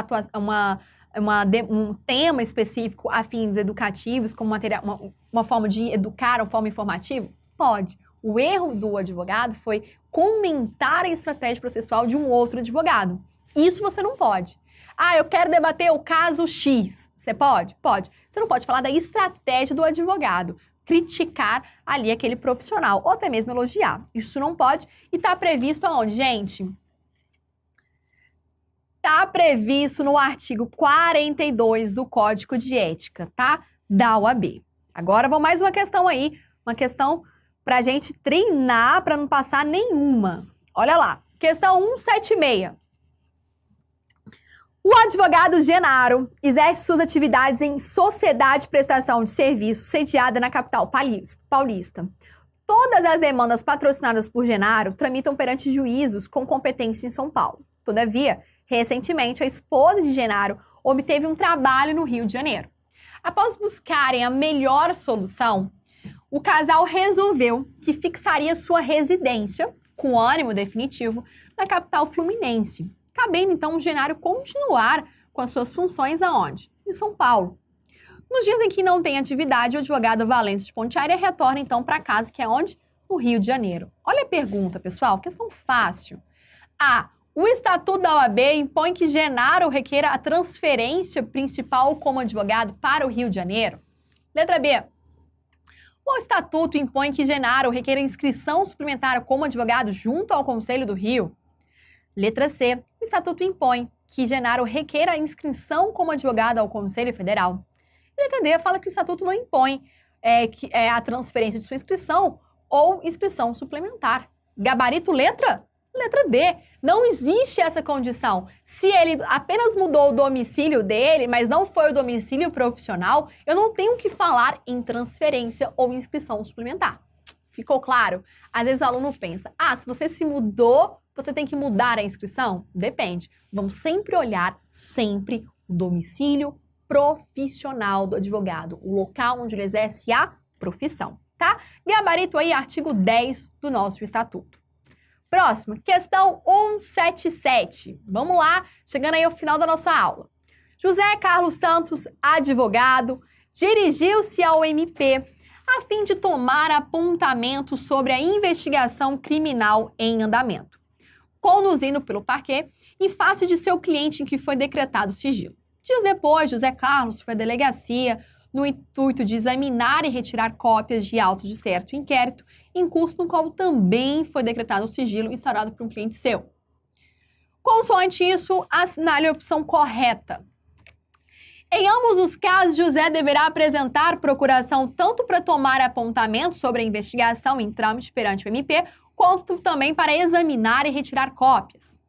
um tema específico a fins educativos, como uma forma de educar, uma forma informativa? Pode. O erro do advogado foi comentar a estratégia processual de um outro advogado. Isso você não pode. Eu quero debater o caso X. Você pode? Pode. Você não pode falar da estratégia do advogado, criticar ali aquele profissional, ou até mesmo elogiar. Isso não pode e está previsto aonde, gente? Está previsto no artigo 42 do Código de Ética, tá? Da OAB. Agora, vamos mais uma questão aí, uma questão para a gente treinar para não passar nenhuma. Olha lá, questão 176. O advogado Genaro exerce suas atividades em sociedade de prestação de serviço sediada na capital paulista. Todas as demandas patrocinadas por Genaro tramitam perante juízos com competência em São Paulo. Todavia, recentemente, a esposa de Genaro obteve um trabalho no Rio de Janeiro. Após buscarem a melhor solução, o casal resolveu que fixaria sua residência, com ânimo definitivo, na capital fluminense, cabendo então o Genaro continuar com as suas funções aonde? Em São Paulo. Nos dias em que não tem atividade, o advogado Valentes de Pontiaria retorna então para casa, que é onde? No Rio de Janeiro. Olha a pergunta, pessoal, questão fácil. O Estatuto da OAB impõe que Genaro requeira a transferência principal como advogado para o Rio de Janeiro? Letra B. O Estatuto impõe que Genaro requeira inscrição suplementar como advogado junto ao Conselho do Rio? Letra C. O Estatuto impõe que Genaro requeira a inscrição como advogado ao Conselho Federal. Letra D fala que o Estatuto não impõe a transferência de sua inscrição ou inscrição suplementar. Gabarito letra? Letra D. Não existe essa condição. Se ele apenas mudou o domicílio dele, mas não foi o domicílio profissional, eu não tenho que falar em transferência ou inscrição suplementar. Ficou claro? Às vezes o aluno pensa, se você se mudou, você tem que mudar a inscrição? Depende. Vamos sempre olhar o domicílio profissional do advogado, o local onde ele exerce a profissão, tá? Gabarito aí, artigo 10 do nosso estatuto. Próximo, questão 177. Vamos lá, chegando aí ao final da nossa aula. José Carlos Santos, advogado, dirigiu-se ao MP a fim de tomar apontamento sobre a investigação criminal em andamento, conduzindo pelo parquê em face de seu cliente em que foi decretado sigilo. Dias depois, José Carlos foi à delegacia no intuito de examinar e retirar cópias de autos de certo inquérito, em curso no qual também foi decretado o sigilo instaurado por um cliente seu. Consoante isso, assinale a opção correta. Em ambos os casos, José deverá apresentar procuração tanto para tomar apontamentos sobre a investigação em trâmite perante o MP, quanto também para examinar e retirar cópias.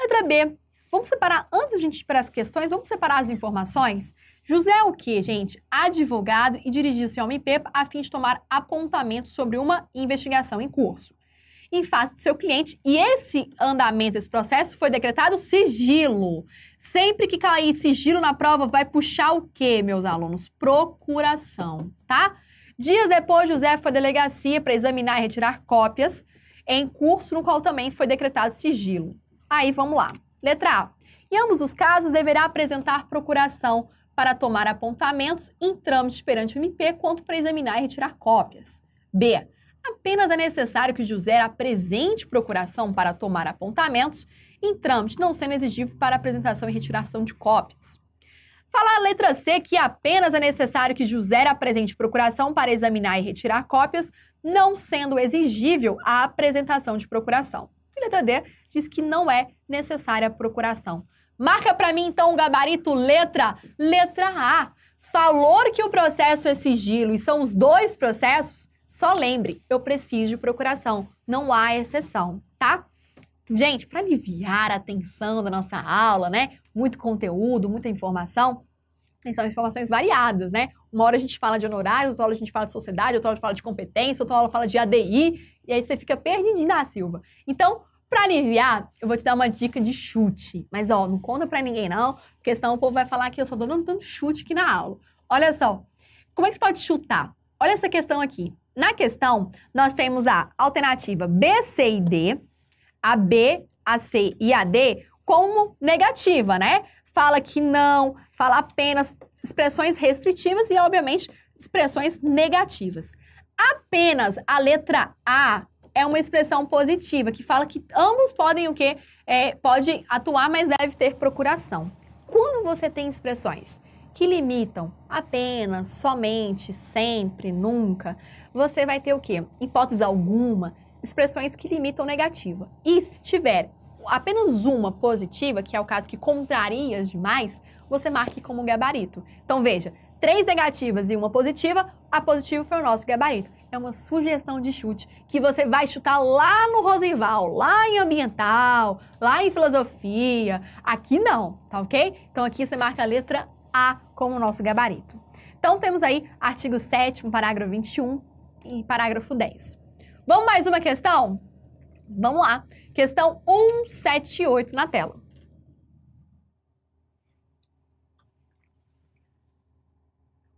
Letra B. Vamos separar, antes de a gente ir para as questões, vamos separar as informações? José é o quê, gente? Advogado e dirigiu-se ao MP a fim de tomar apontamentos sobre uma investigação em curso, em face do seu cliente, e esse andamento, esse processo, foi decretado sigilo. Sempre que cair sigilo na prova, vai puxar o quê, meus alunos? Procuração, tá? Dias depois, José foi à delegacia para examinar e retirar cópias em curso, no qual também foi decretado sigilo. Aí, vamos lá. Letra A. Em ambos os casos, deverá apresentar procuração para tomar apontamentos em trâmite perante o MP, quanto para examinar e retirar cópias. B. Apenas é necessário que José apresente procuração para tomar apontamentos em trâmite, não sendo exigível para apresentação e retiração de cópias. Fala a letra C que apenas é necessário que José apresente procuração para examinar e retirar cópias, não sendo exigível a apresentação de procuração. E letra D diz que não é necessária a procuração. Marca para mim, então, o gabarito letra A. Falou que o processo é sigilo e são os dois processos? Só lembre, eu preciso de procuração. Não há exceção, tá? Gente, para aliviar a tensão da nossa aula, né? Muito conteúdo, muita informação. E são informações variadas, né? Uma hora a gente fala de honorários, outra hora a gente fala de sociedade, outra hora a gente fala de competência, outra hora fala de ADI, e aí você fica perdidinho na Silva. Então, para aliviar, eu vou te dar uma dica de chute. Mas, ó, não conta pra ninguém não, porque senão o povo vai falar que eu só tô dando tanto chute aqui na aula. Olha só, como é que você pode chutar? Olha essa questão aqui. Na questão, nós temos a alternativa B, C e D, a B, a C e a D como negativa, né? Fala que não, fala apenas expressões restritivas e, obviamente, expressões negativas. Apenas a letra A é uma expressão positiva, que fala que ambos podem o quê? Pode atuar, mas deve ter procuração. Quando você tem expressões que limitam apenas, somente, sempre, nunca, você vai ter o quê? Hipótese alguma, expressões que limitam negativa. E se tiver apenas uma positiva, que é o caso que contraria as demais, você marque como gabarito. Então, veja, 3 negativas e uma positiva, a positiva foi o nosso gabarito. É uma sugestão de chute que você vai chutar lá no Rosenval, lá em ambiental, lá em filosofia. Aqui não, tá ok? Então, aqui você marca a letra A como nosso gabarito. Então, temos aí artigo 7º, parágrafo 21 e parágrafo 10. Vamos mais uma questão? Vamos lá. Questão 178 na tela.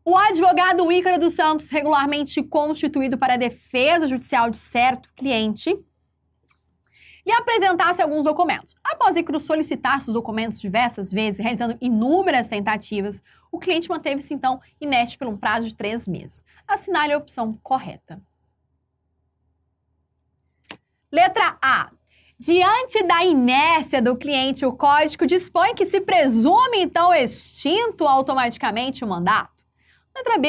O advogado Ícaro dos Santos, regularmente constituído para a defesa judicial de certo cliente, lhe apresentasse alguns documentos. Após Ícaro solicitar seus documentos diversas vezes, realizando inúmeras tentativas, o cliente manteve-se, então, inerte por um prazo de 3 meses. Assinale a opção correta. Letra A. Diante da inércia do cliente, o código dispõe que se presume, então, extinto automaticamente o mandato. Letra B.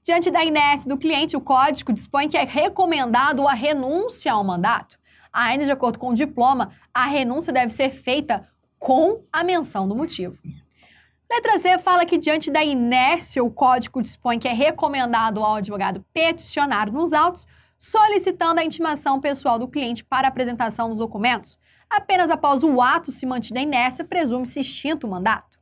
Diante da inércia do cliente, o código dispõe que é recomendado a renúncia ao mandato. Ainda de acordo com o diploma, a renúncia deve ser feita com a menção do motivo. Letra C fala que diante da inércia, o código dispõe que é recomendado ao advogado peticionar nos autos, solicitando a intimação pessoal do cliente para apresentação dos documentos. Apenas após o ato se mantida a inércia, presume-se extinto o mandato.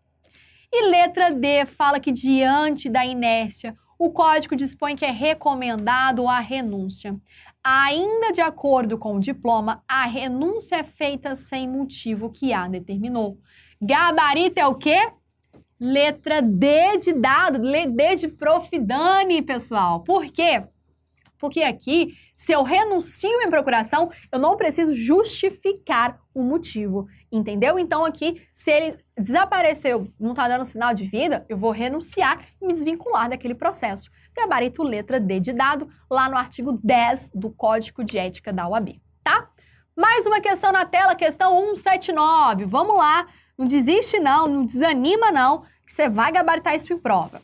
E letra D fala que diante da inércia, o código dispõe que é recomendado a renúncia. Ainda de acordo com o diploma, a renúncia é feita sem motivo que a determinou. Gabarito é o quê? Letra D de dado, D de Profidani, pessoal. Por quê? Porque aqui, se eu renuncio em procuração, eu não preciso justificar o motivo, entendeu? Então aqui, se ele desapareceu, não está dando sinal de vida, eu vou renunciar e me desvincular daquele processo. Gabarito letra D de dado, lá no artigo 10 do Código de Ética da OAB, tá? Mais uma questão na tela, questão 179. Vamos lá, não desiste não, não desanima não, que você vai gabaritar isso em prova.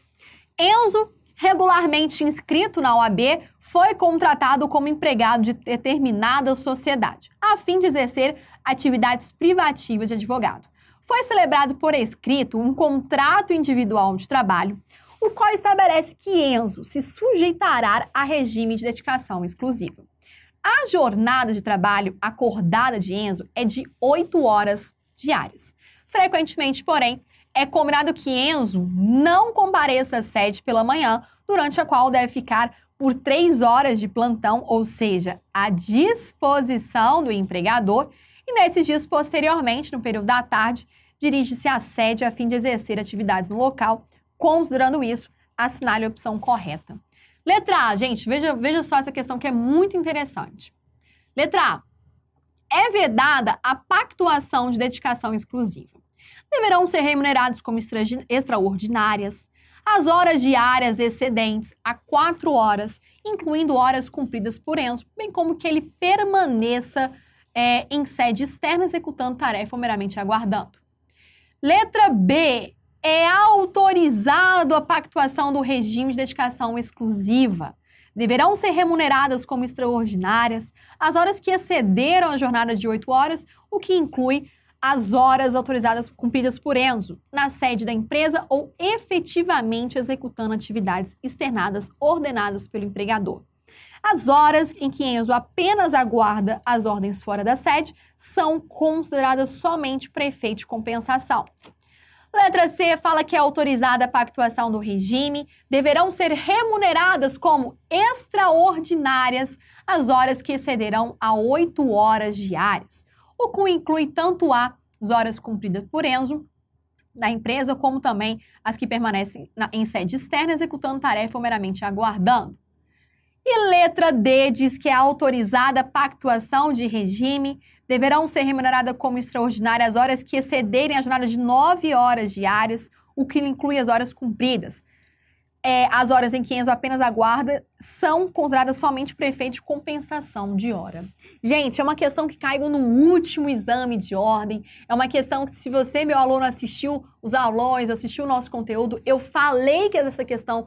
Enzo, regularmente inscrito na OAB, foi contratado como empregado de determinada sociedade, a fim de exercer atividades privativas de advogado. Foi celebrado por escrito um contrato individual de trabalho, o qual estabelece que Enzo se sujeitará a regime de dedicação exclusiva. A jornada de trabalho acordada de Enzo é de 8 horas diárias. Frequentemente, porém, é combinado que Enzo não compareça à sede pela manhã, durante a qual deve ficar por 3 horas de plantão, ou seja, à disposição do empregador, e nesses dias posteriormente, no período da tarde, dirige-se à sede a fim de exercer atividades no local. Considerando isso, assinale a opção correta. Letra A, gente, veja só essa questão que é muito interessante. Letra A. É vedada a pactuação de dedicação exclusiva. Deverão ser remunerados como extraordinárias as horas diárias excedentes a 4 horas, incluindo horas cumpridas por Enzo, bem como que ele permaneça em sede externa executando tarefa ou meramente aguardando. Letra B. É autorizado a pactuação do regime de dedicação exclusiva. Deverão ser remuneradas como extraordinárias as horas que excederam a jornada de 8 horas, o que inclui as horas autorizadas cumpridas por Enzo, na sede da empresa ou efetivamente executando atividades externadas ordenadas pelo empregador. As horas em que Enzo apenas aguarda as ordens fora da sede são consideradas somente para efeito de compensação. Letra C fala que é autorizada a pactuação do regime, deverão ser remuneradas como extraordinárias as horas que excederão a 8 horas diárias, o que inclui tanto as horas cumpridas por Enzo da empresa, como também as que permanecem em sede externa, executando tarefa ou meramente aguardando. E letra D diz que é autorizada a pactuação de regime, deverão ser remuneradas como extraordinárias as horas que excederem a jornada de 9 horas diárias, o que inclui as horas cumpridas. As horas em que Enzo apenas aguarda são consideradas somente para efeito de compensação de hora. Gente, é uma questão que caiu no último exame de ordem, é uma questão que se você, meu aluno, assistiu os aulões, assistiu o nosso conteúdo, eu falei que essa questão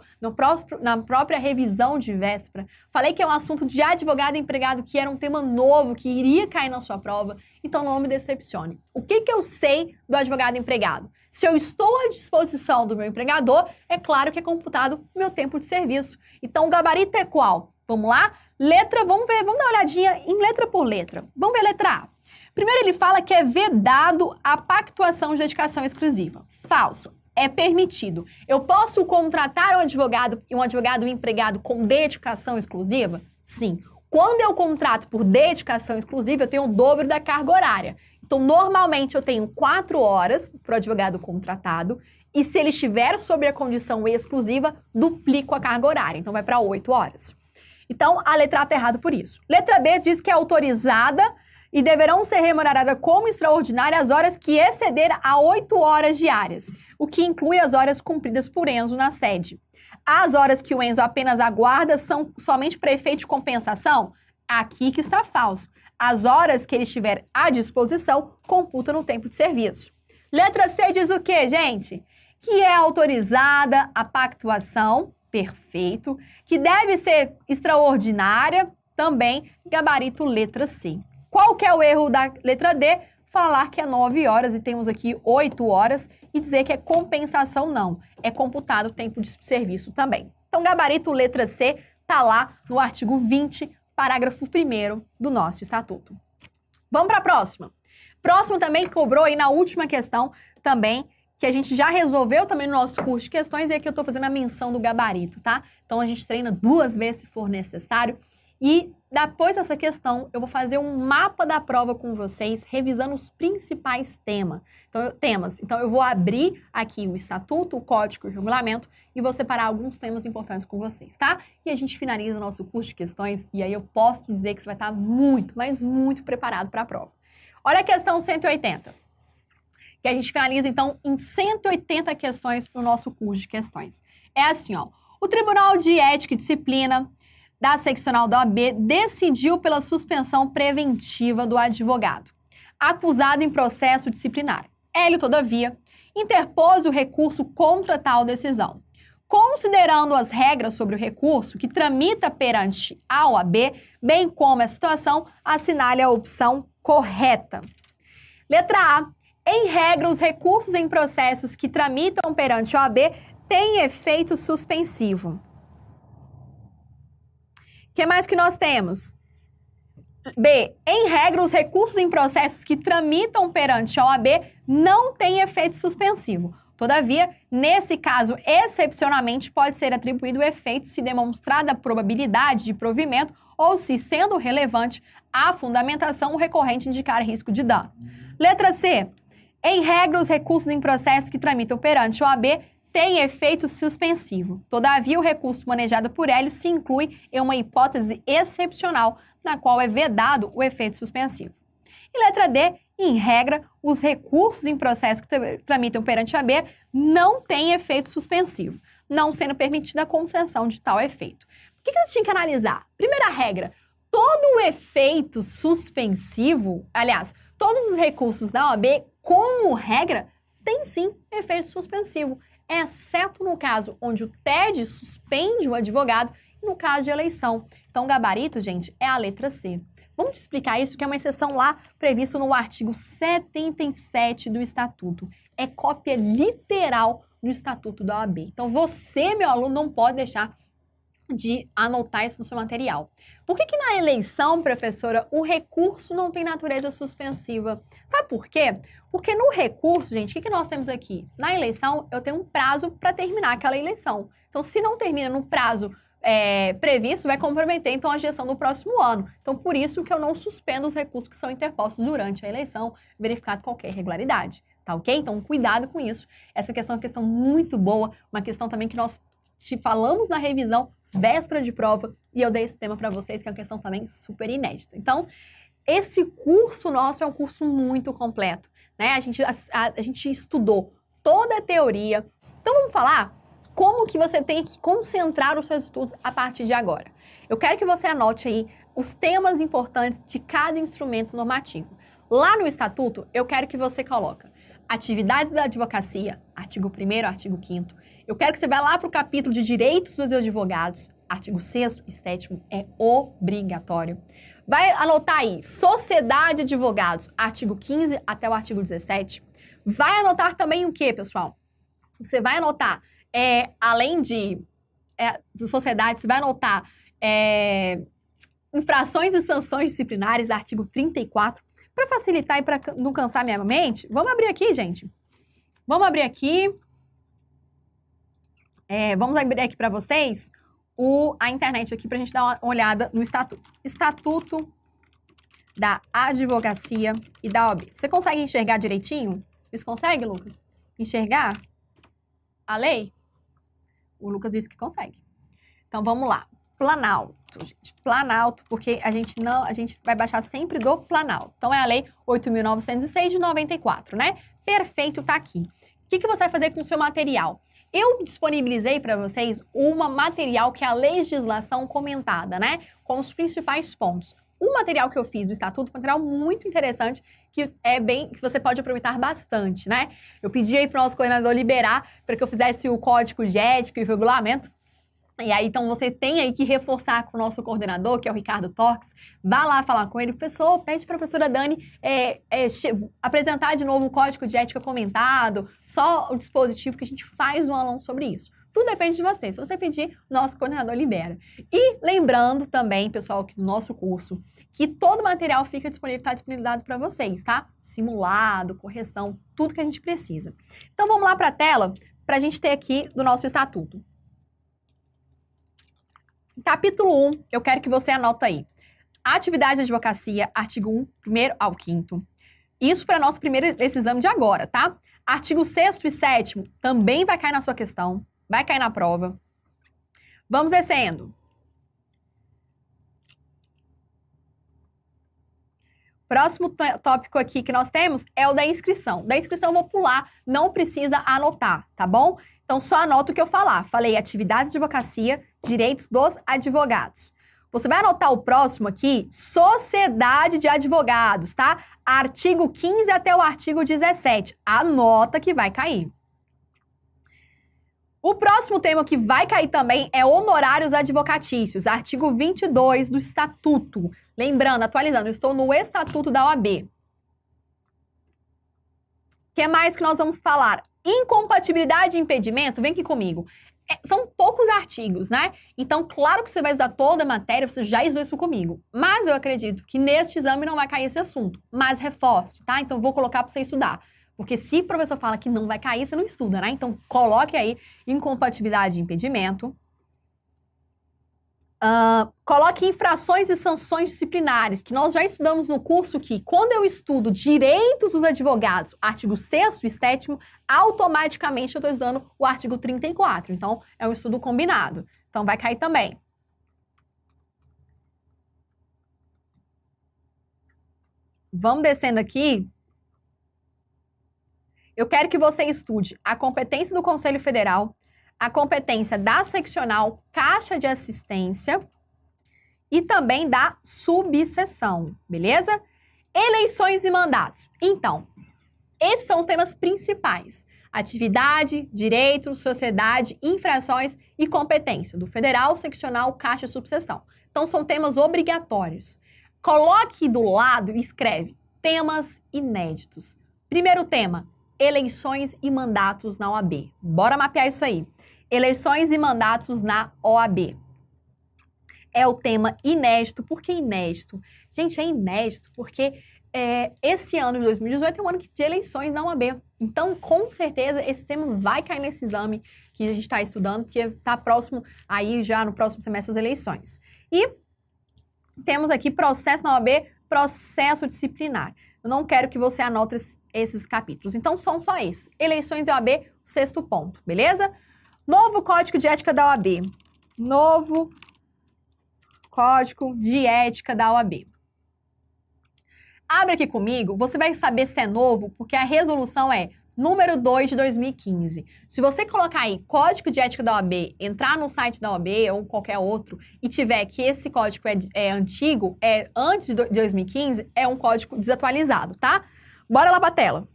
na própria revisão de véspera, falei que é um assunto de advogado e empregado, que era um tema novo, que iria cair na sua prova, então não me decepcione. O que eu sei do advogado e empregado? Se eu estou à disposição do meu empregador, é claro que é computado meu tempo de serviço. Então, o gabarito é qual? Vamos lá? Vamos dar uma olhadinha em letra por letra. Vamos ver a letra A. Primeiro, ele fala que é vedado a pactuação de dedicação exclusiva. Falso. É permitido. Eu posso contratar um advogado e um empregado com dedicação exclusiva? Sim. Quando eu contrato por dedicação exclusiva, eu tenho o dobro da carga horária. Então, normalmente, eu tenho 4 horas para o advogado contratado e se ele estiver sob a condição exclusiva, duplico a carga horária. Então, vai para 8 horas. Então, a letra A está errada por isso. Letra B diz que é autorizada e deverão ser remuneradas como extraordinária as horas que exceder a 8 horas diárias, o que inclui as horas cumpridas por Enzo na sede. As horas que o Enzo apenas aguarda são somente para efeito de compensação? Aqui que está falso. As horas que ele estiver à disposição computa no tempo de serviço. Letra C diz o quê, gente? Que é autorizada a pactuação, perfeito, que deve ser extraordinária, também, gabarito letra C. Qual que é o erro da letra D? Falar que é 9 horas e temos aqui 8 horas e dizer que é compensação, não. É computado o tempo de serviço também. Então, gabarito letra C está lá no artigo 20, parágrafo 1º do nosso estatuto. Vamos para a próxima. Próximo também cobrou aí na última questão também, que a gente já resolveu também no nosso curso de questões, e aqui eu estou fazendo a menção do gabarito, tá? Então a gente treina 2 vezes se for necessário. E depois dessa questão, eu vou fazer um mapa da prova com vocês, revisando os principais temas. Então eu vou abrir aqui o estatuto, o código e o regulamento e vou separar alguns temas importantes com vocês, tá? E a gente finaliza o nosso curso de questões e aí eu posso dizer que você vai estar muito, mas muito preparado para a prova. Olha a questão 180, que a gente finaliza então em 180 questões no nosso curso de questões. É assim, ó, o Tribunal de Ética e Disciplina da seccional da OAB decidiu pela suspensão preventiva do advogado, acusado em processo disciplinar. Ele, todavia, interpôs o recurso contra tal decisão. Considerando as regras sobre o recurso que tramita perante a OAB, bem como a situação, assinale a opção correta. Letra A. Em regra, os recursos em processos que tramitam perante a OAB têm efeito suspensivo. O que mais que nós temos? B. Em regra, os recursos em processos que tramitam perante a OAB não têm efeito suspensivo. Todavia, nesse caso, excepcionalmente, pode ser atribuído o efeito se demonstrada a probabilidade de provimento ou se, sendo relevante, a fundamentação o recorrente indicar risco de dano. Letra C. Em regra, os recursos em processos que tramitam perante a OAB tem efeito suspensivo. Todavia, o recurso manejado por Hélio se inclui em uma hipótese excepcional, na qual é vedado o efeito suspensivo. E letra D, em regra, os recursos em processo que tramitam perante a OAB não têm efeito suspensivo, não sendo permitida a concessão de tal efeito. O que você tinha que analisar? Primeira regra, todo o efeito suspensivo, aliás, todos os recursos da OAB, como regra, têm sim efeito suspensivo, exceto no caso onde o TED suspende o advogado e no caso de eleição. Então, o gabarito, gente, é a letra C. Vamos te explicar isso, que é uma exceção lá prevista no artigo 77 do Estatuto. É cópia literal do Estatuto da OAB. Então, você, meu aluno, não pode deixar de anotar isso no seu material. Por que na eleição, professora, o recurso não tem natureza suspensiva? Sabe por quê? Porque no recurso, gente, o que nós temos aqui? Na eleição, eu tenho um prazo para terminar aquela eleição. Então, se não termina no prazo previsto, vai comprometer, então, a gestão do próximo ano. Então, por isso que eu não suspendo os recursos que são interpostos durante a eleição, verificado qualquer irregularidade. Tá ok? Então, cuidado com isso. Essa questão é uma questão muito boa, uma questão também que nós te falamos na revisão véspera de prova, e eu dei esse tema para vocês, que é uma questão também super inédita. Então, esse curso nosso é um curso muito completo, né? A gente estudou toda a teoria. Então, vamos falar como que você tem que concentrar os seus estudos a partir de agora. Eu quero que você anote aí os temas importantes de cada instrumento normativo. Lá no Estatuto, eu quero que você coloque atividades da advocacia, artigo 1º, artigo 5º. Eu quero que você vá lá para o capítulo de direitos dos advogados, artigo 6º e 7º, é obrigatório. Vai anotar aí, sociedade de advogados, artigo 15 até o artigo 17. Vai anotar também o que, pessoal? Você vai anotar, além de sociedade, você vai anotar infrações e sanções disciplinares, artigo 34. Para facilitar e para não cansar minha mente, vamos abrir aqui, gente. Vamos abrir aqui. Vamos abrir aqui para vocês a internet aqui para a gente dar uma olhada no Estatuto. Estatuto da Advocacia e da OAB. Você consegue enxergar direitinho? Você consegue, Lucas? Enxergar a lei? O Lucas disse que consegue. Então, vamos lá. Planalto, gente. Planalto, porque a gente vai baixar sempre do Planalto. Então, é a Lei 8.906 de 94, né? Perfeito, tá aqui. O que você vai fazer com o seu material? Eu disponibilizei para vocês uma material que é a legislação comentada, né? Com os principais pontos. O material que eu fiz do Estatuto foi um material muito interessante, que você pode aproveitar bastante, né? Eu pedi aí para o nosso coordenador liberar para que eu fizesse o código de ética e o regulamento. E aí, então, você tem aí que reforçar com o nosso coordenador, que é o Ricardo Torques. Vá lá falar com ele. Professor, pede para a professora Dani apresentar de novo o código de ética comentado, só o dispositivo, que a gente faz um aulão sobre isso. Tudo depende de você. Se você pedir, o nosso coordenador libera. E lembrando também, pessoal, que no nosso curso, que todo o material fica disponível, está disponibilizado para vocês, tá? Simulado, correção, tudo que a gente precisa. Então, vamos lá para a tela, para a gente ter aqui do nosso Estatuto. Capítulo 1, eu quero que você anota aí. Atividade de advocacia, artigo 1, 1º ao 5º. Isso para nosso esse exame de agora, tá? Artigo 6º e 7º também vai cair na sua questão, vai cair na prova. Vamos descendo. Próximo tópico aqui que nós temos é o da inscrição. Da inscrição eu vou pular, não precisa anotar, tá bom? Então, só anota o que eu falar. Falei atividade de advocacia, direitos dos advogados. Você vai anotar o próximo aqui, sociedade de advogados, tá? Artigo 15 até o artigo 17. Anota que vai cair. O próximo tema que vai cair também é honorários advocatícios, artigo 22 do Estatuto. Lembrando, atualizando, eu estou no Estatuto da OAB. O que mais que nós vamos falar? Incompatibilidade e impedimento, vem aqui comigo. São poucos artigos, né? Então, claro que você vai estudar toda a matéria, você já estudou isso comigo. Mas eu acredito que neste exame não vai cair esse assunto. Mas reforce, tá? Então, vou colocar para você estudar. Porque se o professor fala que não vai cair, você não estuda, né? Então, coloque aí incompatibilidade e impedimento. Coloque infrações e sanções disciplinares, que nós já estudamos no curso que, quando eu estudo direitos dos advogados, artigo 6º e 7º, automaticamente eu estou estudando o artigo 34. Então, é um estudo combinado. Então, vai cair também. Vamos descendo aqui. Eu quero que você estude a competência do Conselho Federal, a competência da seccional Caixa de Assistência e também da subseção, beleza? Eleições e mandatos. Então, esses são os temas principais. Atividade, direito, sociedade, infrações e competência do federal, seccional, caixa e subseção. Então, são temas obrigatórios. Coloque do lado e escreve temas inéditos. Primeiro tema, eleições e mandatos na OAB. Bora mapear isso aí. Eleições e mandatos na OAB. é o tema inédito. Por que inédito? Gente, é inédito porque esse ano de 2018 é um ano de eleições na UAB. Então, com certeza, esse tema vai cair nesse exame que a gente está estudando, porque está próximo, aí já no próximo semestre, as eleições. E temos aqui processo na UAB, processo disciplinar. Eu não quero que você anote esses capítulos. Então, são só esses. Eleições e OAB, 6º ponto, beleza? Novo Código de Ética da OAB. Novo Código de Ética da OAB. Abre aqui comigo, você vai saber se é novo, porque a resolução é número 2 de 2015. Se você colocar aí Código de Ética da OAB, entrar no site da OAB ou qualquer outro e tiver que esse código é antigo, é antes de 2015, é um código desatualizado, tá? Bora lá pra tela.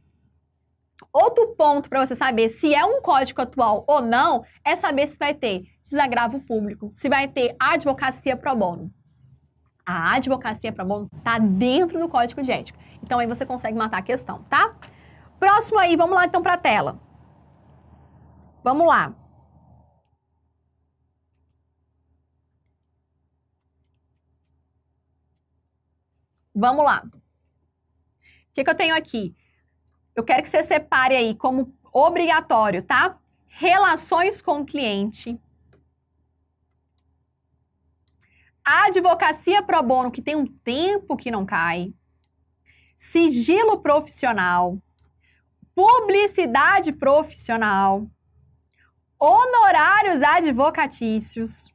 Outro ponto para você saber se é um código atual ou não é saber se vai ter desagravo público, se vai ter advocacia pro bono. A advocacia pro bono tá dentro do Código de Ética. Então aí você consegue matar a questão, tá? Próximo aí, vamos lá então para a tela. Vamos lá. Vamos lá. O que eu tenho aqui? Eu quero que você separe aí como obrigatório, tá? Relações com o cliente. Advocacia pro bono, que tem um tempo que não cai. Sigilo profissional. Publicidade profissional, honorários advocatícios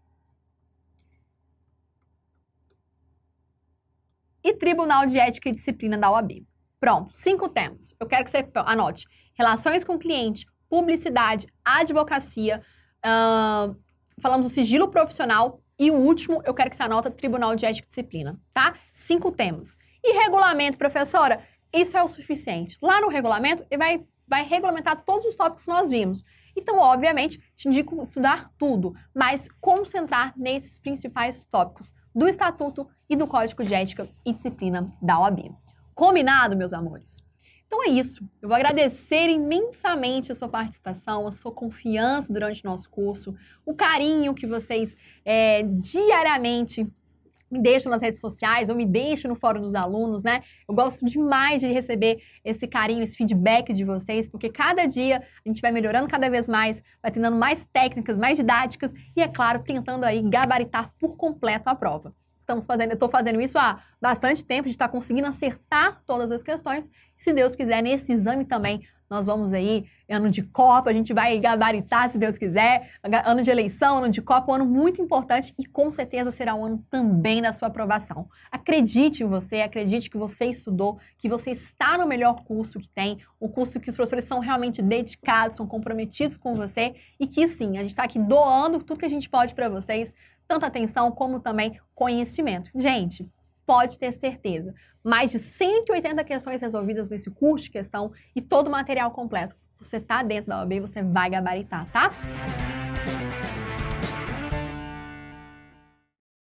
e Tribunal de Ética e Disciplina da OAB. Pronto, 5 temas. Eu quero que você anote relações com o cliente, publicidade, advocacia, falamos do sigilo profissional e o último, eu quero que você anota Tribunal de Ética e Disciplina, tá? 5 temas. E regulamento, professora? Isso é o suficiente. Lá no regulamento, ele vai regulamentar todos os tópicos que nós vimos. Então, obviamente, te indico estudar tudo, mas concentrar nesses principais tópicos do Estatuto e do Código de Ética e Disciplina da OAB. Combinado, meus amores? Então é isso. Eu vou agradecer imensamente a sua participação, a sua confiança durante o nosso curso, o carinho que vocês diariamente me deixam nas redes sociais ou me deixam no fórum dos alunos, né? Eu gosto demais de receber esse carinho, esse feedback de vocês, porque cada dia a gente vai melhorando cada vez mais, vai treinando mais técnicas, mais didáticas e, é claro, tentando aí gabaritar por completo a prova. Eu estou fazendo isso há bastante tempo, de estar conseguindo acertar todas as questões. Se Deus quiser, nesse exame também, nós vamos aí, ano de Copa, a gente vai gabaritar, se Deus quiser, ano de eleição, ano de Copa, um ano muito importante e com certeza será um ano também da sua aprovação. Acredite em você, acredite que você estudou, que você está no melhor curso que tem, o curso que os professores são realmente dedicados, são comprometidos com você e que sim, a gente está aqui doando tudo que a gente pode para vocês, tanto atenção como também conhecimento. Gente, pode ter certeza, mais de 180 questões resolvidas nesse curso de questão e todo o material completo. Você está dentro da OAB, você vai gabaritar, tá?